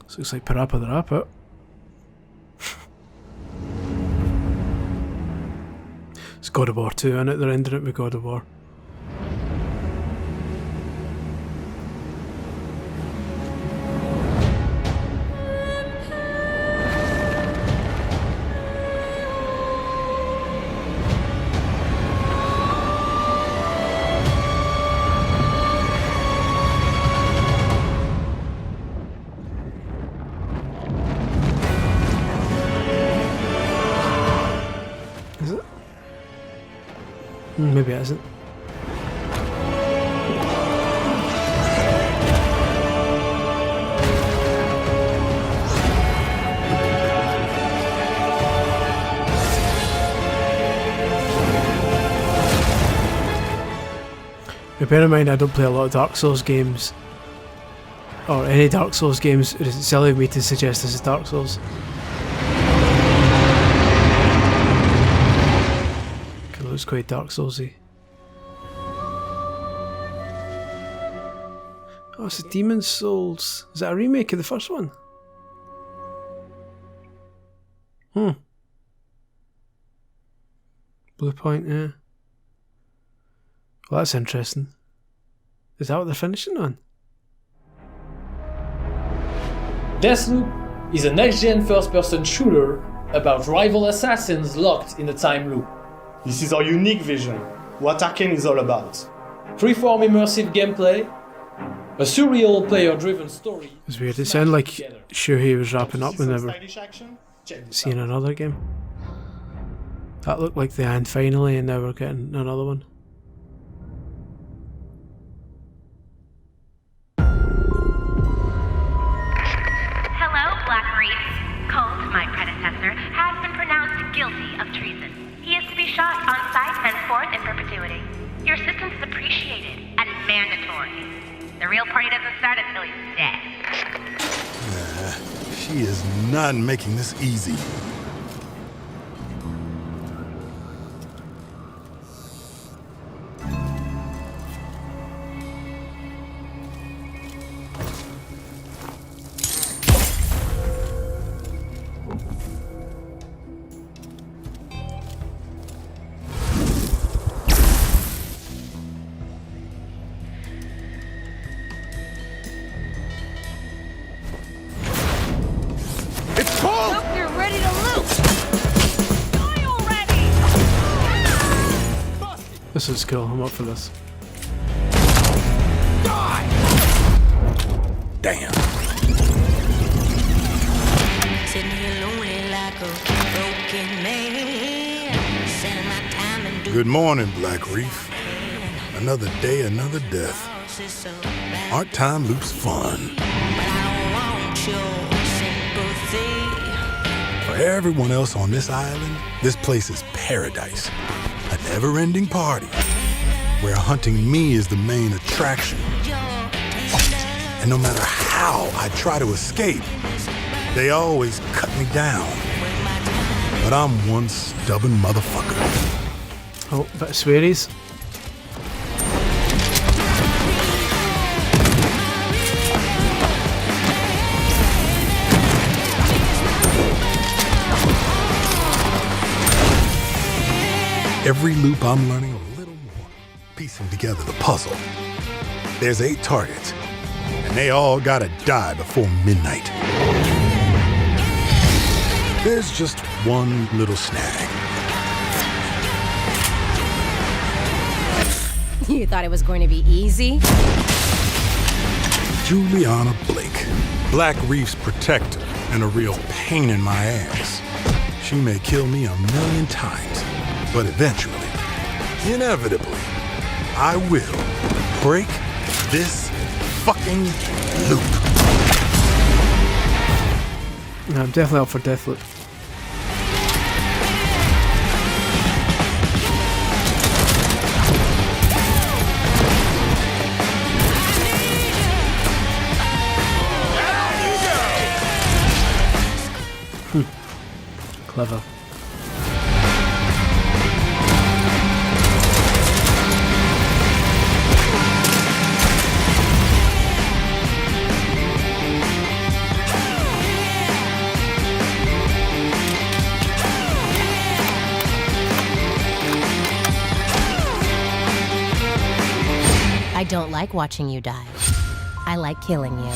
[SPEAKER 1] This looks like Parappa the Rapper. It's God of War 2 in it, they're ending it with God of War. Is it? Maybe it isn't. But bear in mind, I don't play a lot of Dark Souls games, or any Dark Souls games. It is silly of me to suggest this is Dark Souls. It looks quite Dark Soulsy. Oh, it's a Demon's Souls. Is that a remake of the first one? Blue Point, yeah. Well, that's interesting. Is that what they're finishing on?
[SPEAKER 5] Deathloop is a next-gen first-person shooter about rival assassins locked in a time loop.
[SPEAKER 7] This is our unique vision, what Arcane is all about.
[SPEAKER 5] Freeform immersive gameplay, a surreal player-driven story.
[SPEAKER 1] It's weird, it sounded like Shuhei was wrapping up when they were seeing another game. That looked like the end finally, and now we're getting another one.
[SPEAKER 8] My predecessor, has been pronounced guilty of treason. He is to be shot on sight henceforth in perpetuity. Your assistance is appreciated and mandatory. The real party doesn't start until he's dead.
[SPEAKER 14] She is not making this easy.
[SPEAKER 1] This is cool, I'm up for this.
[SPEAKER 14] Damn. Good morning, Black Reef. Another day, another death. Aren't time loops fun? For everyone else on this island, this place is paradise. A never-ending party where hunting me is the main attraction. And no matter how I try to escape, they always cut me down. But I'm one stubborn motherfucker.
[SPEAKER 1] Oh, bit of swearies.
[SPEAKER 14] Every loop I'm learning a little more, piecing together the puzzle. There's 8 targets, and they all gotta die before midnight. There's just one little snag.
[SPEAKER 9] You thought it was going to be easy?
[SPEAKER 14] Juliana Blake, Black Reef's protector and a real pain in my ass. She may kill me 1,000,000 times, but eventually, inevitably, I will break this fucking loop.
[SPEAKER 1] No, I'm definitely up for Deathloop. Clever.
[SPEAKER 9] don't like watching you die. I like killing you.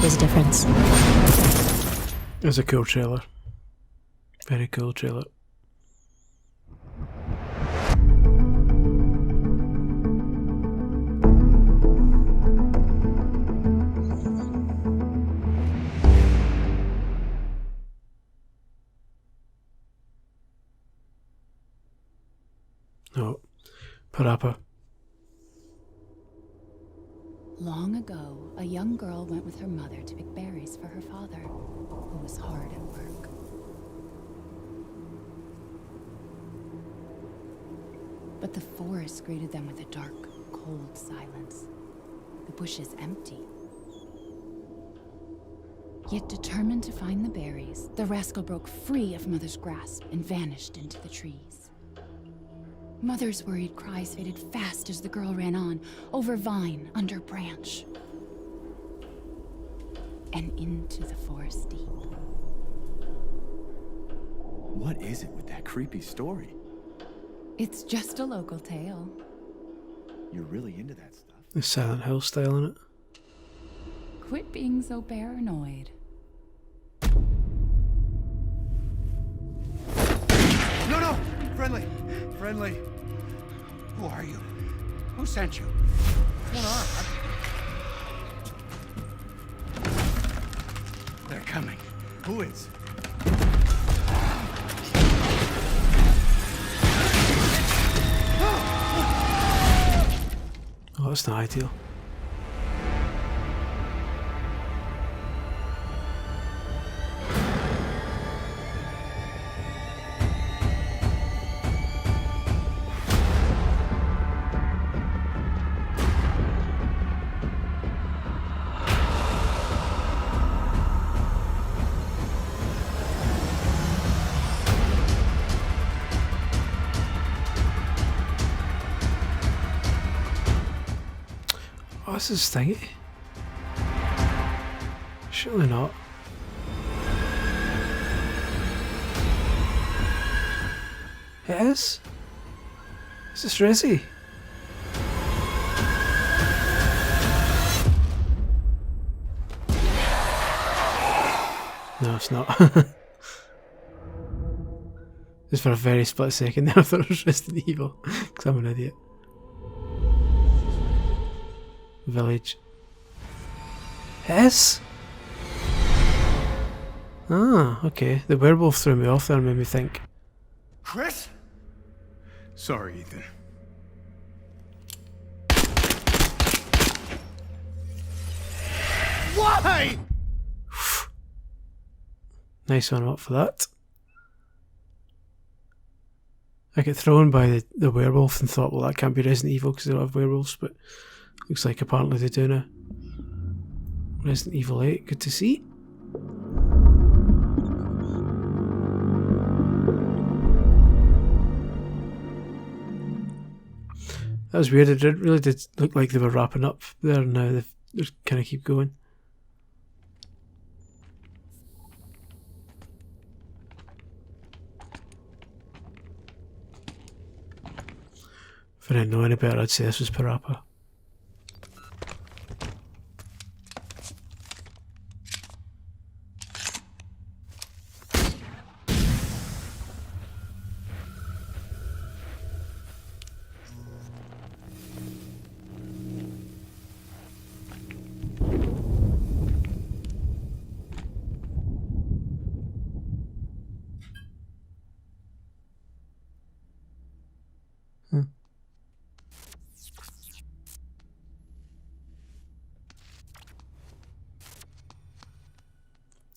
[SPEAKER 9] There's a difference.
[SPEAKER 1] It was a cool trailer. Very cool trailer. Oh, Parappa.
[SPEAKER 12] Long ago, a young girl went with her mother to pick berries for her father, who was hard at work. But the forest greeted them with a dark, cold silence. The bushes empty. Yet determined to find the berries, the rascal broke free of Mother's grasp and vanished into the trees. Mother's worried cries faded fast as the girl ran on, over vine, under branch, and into the forest deep.
[SPEAKER 13] What is it with that creepy story?
[SPEAKER 12] It's just a local tale.
[SPEAKER 13] You're really into that stuff.
[SPEAKER 1] The Silent Hill style in it.
[SPEAKER 12] Quit being so paranoid.
[SPEAKER 15] No! Friendly! Friendly! Who are you? Who sent you? What's going on? They're coming. Who is?
[SPEAKER 1] Oh, that's not ideal. Oh, this is stingy. Surely not. It is? Is this Resi? No, it's not. Just for a very split second there I thought it was Resident Evil, because I'm an idiot. Village. Yes? Ah, okay. The werewolf threw me off there and made me think.
[SPEAKER 15] Chris? Sorry, Ethan. Why?
[SPEAKER 1] Nice one up for that. I get thrown by the werewolf and thought, well, that can't be Resident Evil because they don't have werewolves, but looks like apparently they do now. Resident Evil 8, good to see. That was weird, it really did look like they were wrapping up there, and now they kind of keep going. If I didn't know any better, I'd say this was Parappa.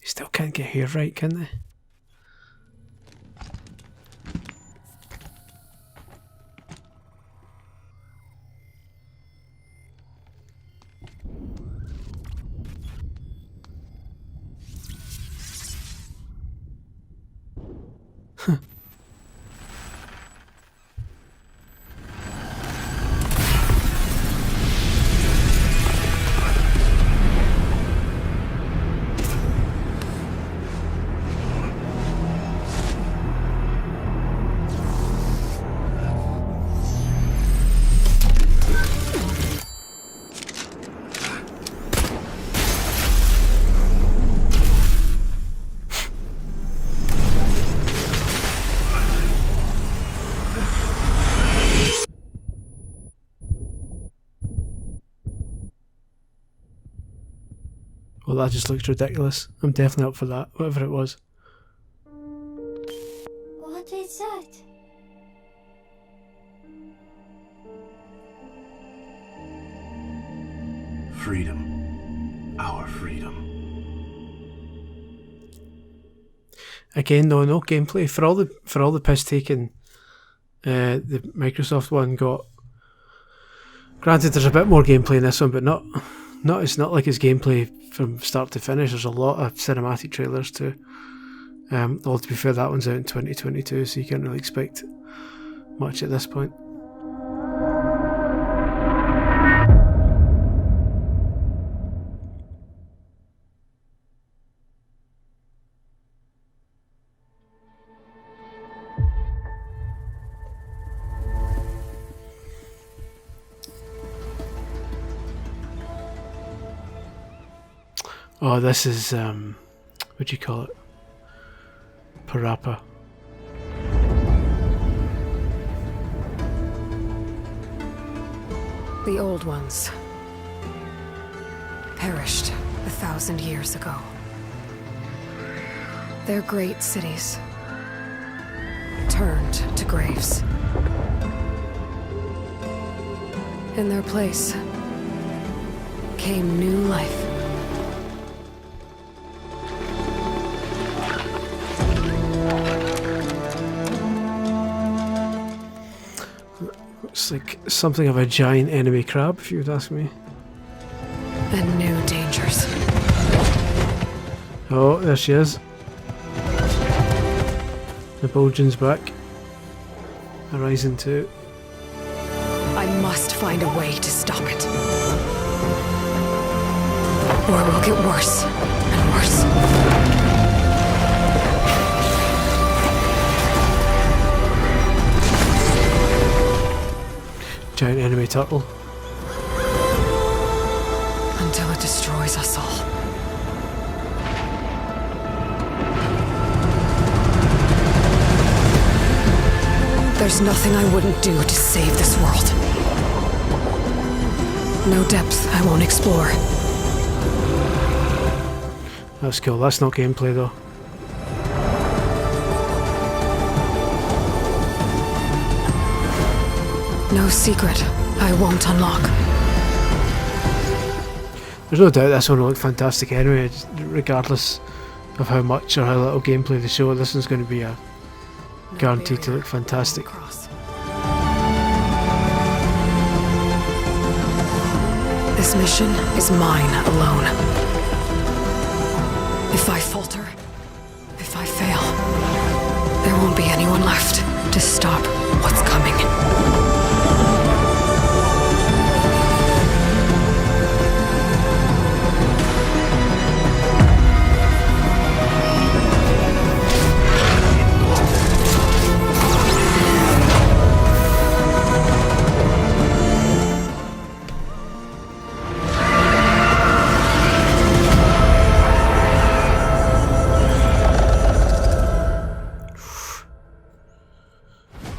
[SPEAKER 1] Still can't get hair right, can they? that just looks ridiculous. I'm definitely up for that, whatever it was.
[SPEAKER 19] What is that?
[SPEAKER 16] Freedom. Our freedom.
[SPEAKER 1] Again, though, no gameplay for all the piss taking. The Microsoft one got. Granted, there's a bit more gameplay in this one, but not. It's not like it's gameplay from start to finish. There's a lot of cinematic trailers too. Although to be fair, that one's out in 2022, so you can't really expect much at this point. Oh, this is, what do you call it? Parappa.
[SPEAKER 17] The old ones perished 1,000 years ago. Their great cities turned to graves. In their place came new life.
[SPEAKER 1] It's like something of a giant enemy crab, if you would ask me.
[SPEAKER 17] And new dangers.
[SPEAKER 1] Oh, there she is. The Bulgin's back. Horizon 2.
[SPEAKER 17] I must find a way to stop it. Or it will get worse and worse.
[SPEAKER 1] Giant enemy turtle.
[SPEAKER 17] Until it destroys us all. There's nothing I wouldn't do to save this world. No depth I won't explore.
[SPEAKER 1] That's cool. That's not gameplay though.
[SPEAKER 17] No secret I won't unlock.
[SPEAKER 1] There's no doubt this one will look fantastic anyway, regardless of how much or how little gameplay they show. This one's going to be a guaranteed to look fantastic.
[SPEAKER 17] This mission is mine alone. If I falter, if I fail, there won't be anyone left to stop what's coming.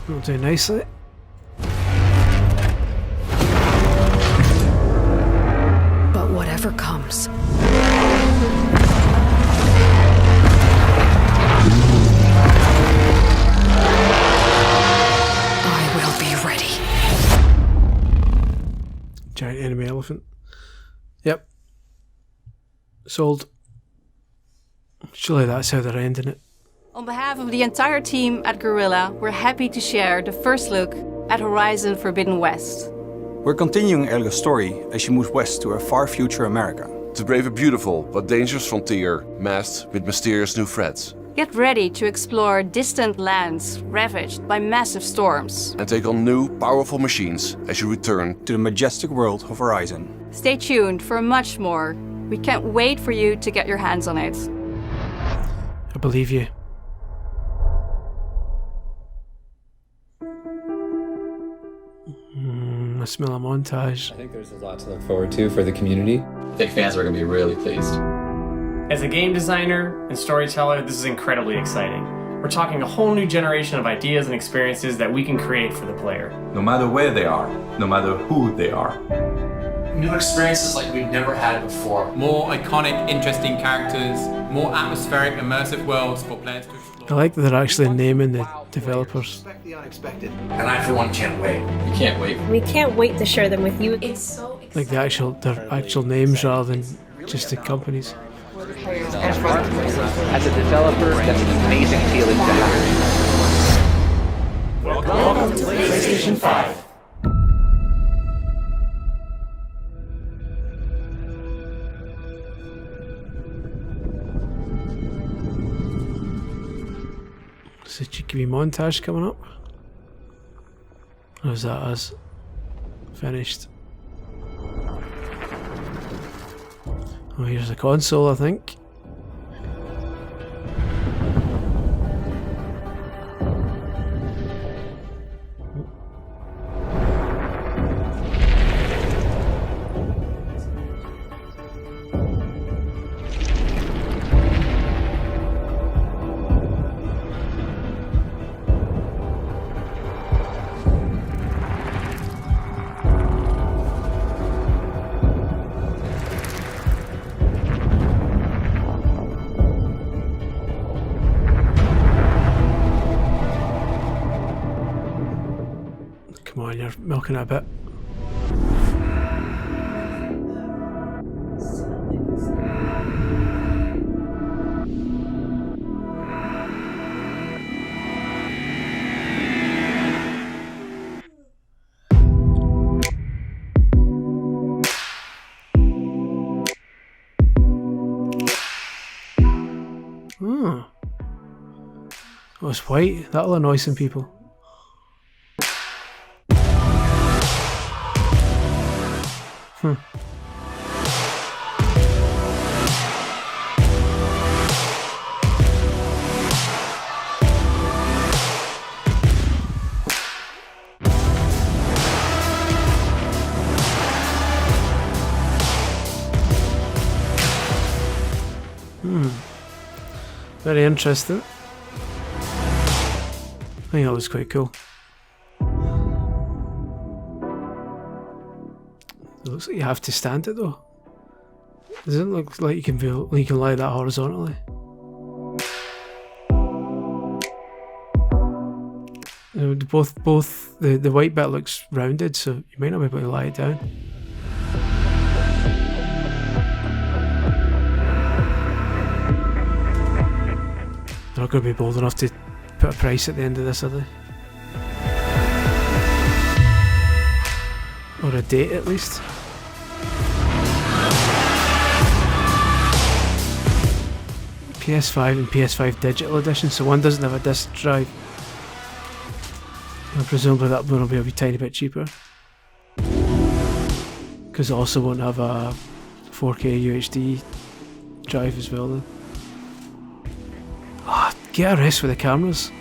[SPEAKER 1] Will do nicely.
[SPEAKER 17] But whatever comes, I will be ready.
[SPEAKER 1] Giant enemy elephant. Yep. Sold. Surely that's how they're ending it.
[SPEAKER 18] On behalf of the entire team at Guerrilla, we're happy to share the first look at Horizon Forbidden West.
[SPEAKER 20] We're continuing Elga's story as she moves west to a far future America.
[SPEAKER 25] To brave a beautiful but dangerous frontier masked with mysterious new threats.
[SPEAKER 18] Get ready to explore distant lands ravaged by massive storms.
[SPEAKER 25] And take on new, powerful machines as you return
[SPEAKER 20] to the majestic world of Horizon.
[SPEAKER 18] Stay tuned for much more. We can't wait for you to get your hands on it.
[SPEAKER 1] I believe you. I smell a montage.
[SPEAKER 26] I think there's a lot to look forward to for the community. I think fans are going to be really pleased.
[SPEAKER 27] As a game designer and storyteller, this is incredibly exciting. We're talking a whole new generation of ideas and experiences that we can create for the player.
[SPEAKER 28] No matter where they are, no matter who they are.
[SPEAKER 2] new experiences like we've never had before.
[SPEAKER 6] More iconic, interesting characters, more atmospheric, immersive worlds for players to explore.
[SPEAKER 1] I like that they're actually naming the developers.
[SPEAKER 2] The unexpected. And I, for one, can't wait.
[SPEAKER 6] You can't wait.
[SPEAKER 10] We can't wait to share them with you. It's so
[SPEAKER 1] Like their actual names rather than just the companies.
[SPEAKER 16] As a developer, that's an amazing feeling to have.
[SPEAKER 3] Welcome to PlayStation 5.
[SPEAKER 1] Is a cheeky montage coming up? Or is that us finished? Oh, here's the console, I think. Come on, you're milking it a bit. Oh, it's white. That'll annoy some people. Hmm. Very interesting. I think that was quite cool. It looks like you have to stand it though. Doesn't look like you can lie that horizontally. Both the white bit looks rounded, so you might not be able to lie it down. They're not going to be bold enough to put a price at the end of this, are they? Or a date at least. PS5 and PS5 Digital Edition, so one doesn't have a disc drive. And presumably that one will be a tiny bit cheaper. Because it also won't have a 4K UHD drive as well then. Oh, get a rest with the cameras.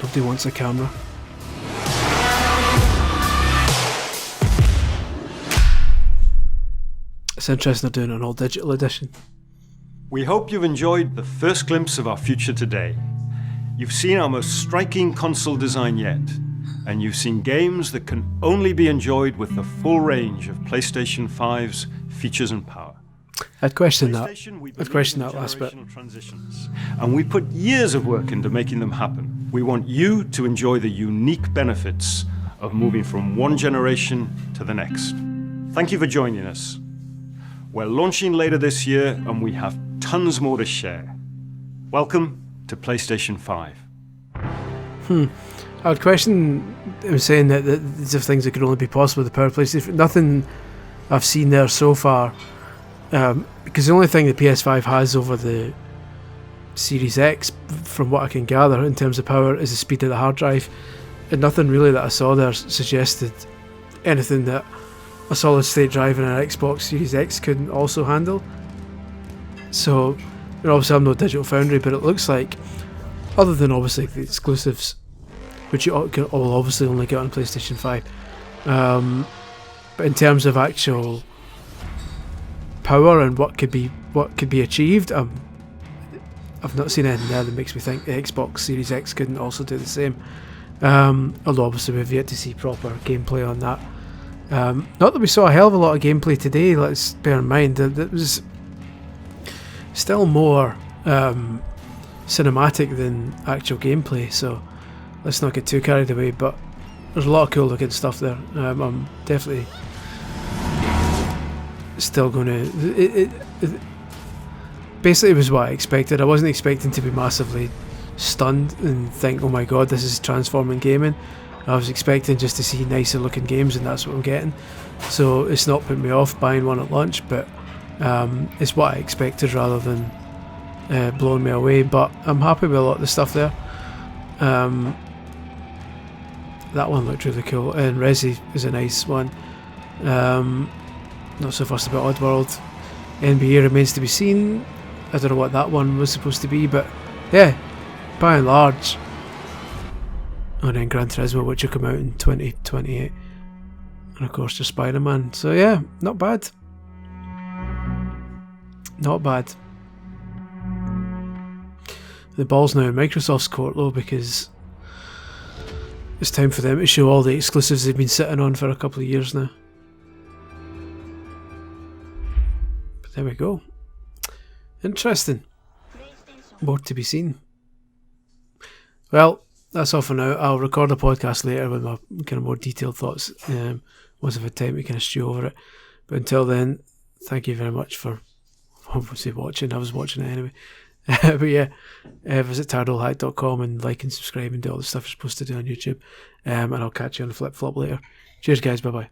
[SPEAKER 1] Nobody wants a camera. It's interesting they're doing an all digital edition.
[SPEAKER 21] We hope you've enjoyed the first glimpse of our future today. You've seen our most striking console design yet, and you've seen games that can only be enjoyed with the full range of PlayStation 5's features and power.
[SPEAKER 1] I'd question that. I'd question that last bit.
[SPEAKER 21] And we put years of work into making them happen. We want you to enjoy the unique benefits of moving from one generation to the next. Thank you for joining us. We're launching later this year, and we have tons more to share. Welcome to PlayStation 5.
[SPEAKER 1] I would question him saying that these are things that could only be possible with the power PlayStation. Nothing I've seen there so far. Because the only thing the PS5 has over the Series X, from what I can gather in terms of power, is the speed of the hard drive. And nothing really that I saw there suggested anything that a solid state drive in an Xbox Series X couldn't also handle. So, obviously I'm no Digital Foundry, but it looks like, other than obviously the exclusives, which you will obviously only get on PlayStation 5, but in terms of actual power and what could be achieved, I've not seen anything there that makes me think the Xbox Series X couldn't also do the same. Although obviously we've yet to see proper gameplay on that. Not that we saw a hell of a lot of gameplay today, let's bear in mind that it was still more cinematic than actual gameplay, so let's not get too carried away, but there's a lot of cool looking stuff there. I'm definitely still going to... It basically was what I expected. I wasn't expecting to be massively stunned and think, oh my god, this is transforming gaming. I was expecting just to see nicer looking games, and that's what I'm getting. So it's not putting me off buying one at launch, but it's what I expected rather than blowing me away. But I'm happy with a lot of the stuff there. That one looked really cool, and Resi is a nice one. Not so fussed about Oddworld. NBA remains to be seen. I don't know what that one was supposed to be, but yeah, by and large. And then Gran Turismo, which will come out in 2028, and of course just Spider-Man. So yeah, not bad. Not bad. The ball's now in Microsoft's court though, because it's time for them to show all the exclusives they've been sitting on for a couple of years now. But there we go. Interesting. More to be seen. Well, that's all for now. I'll record a podcast later with my kind of more detailed thoughts once I've had time to kind of stew over it. But until then, thank you very much for obviously watching. I was watching it anyway. But yeah, visit tiredoldhack.com and like and subscribe and do all the stuff you're supposed to do on YouTube. And I'll catch you on the flip flop later. Cheers guys, bye bye.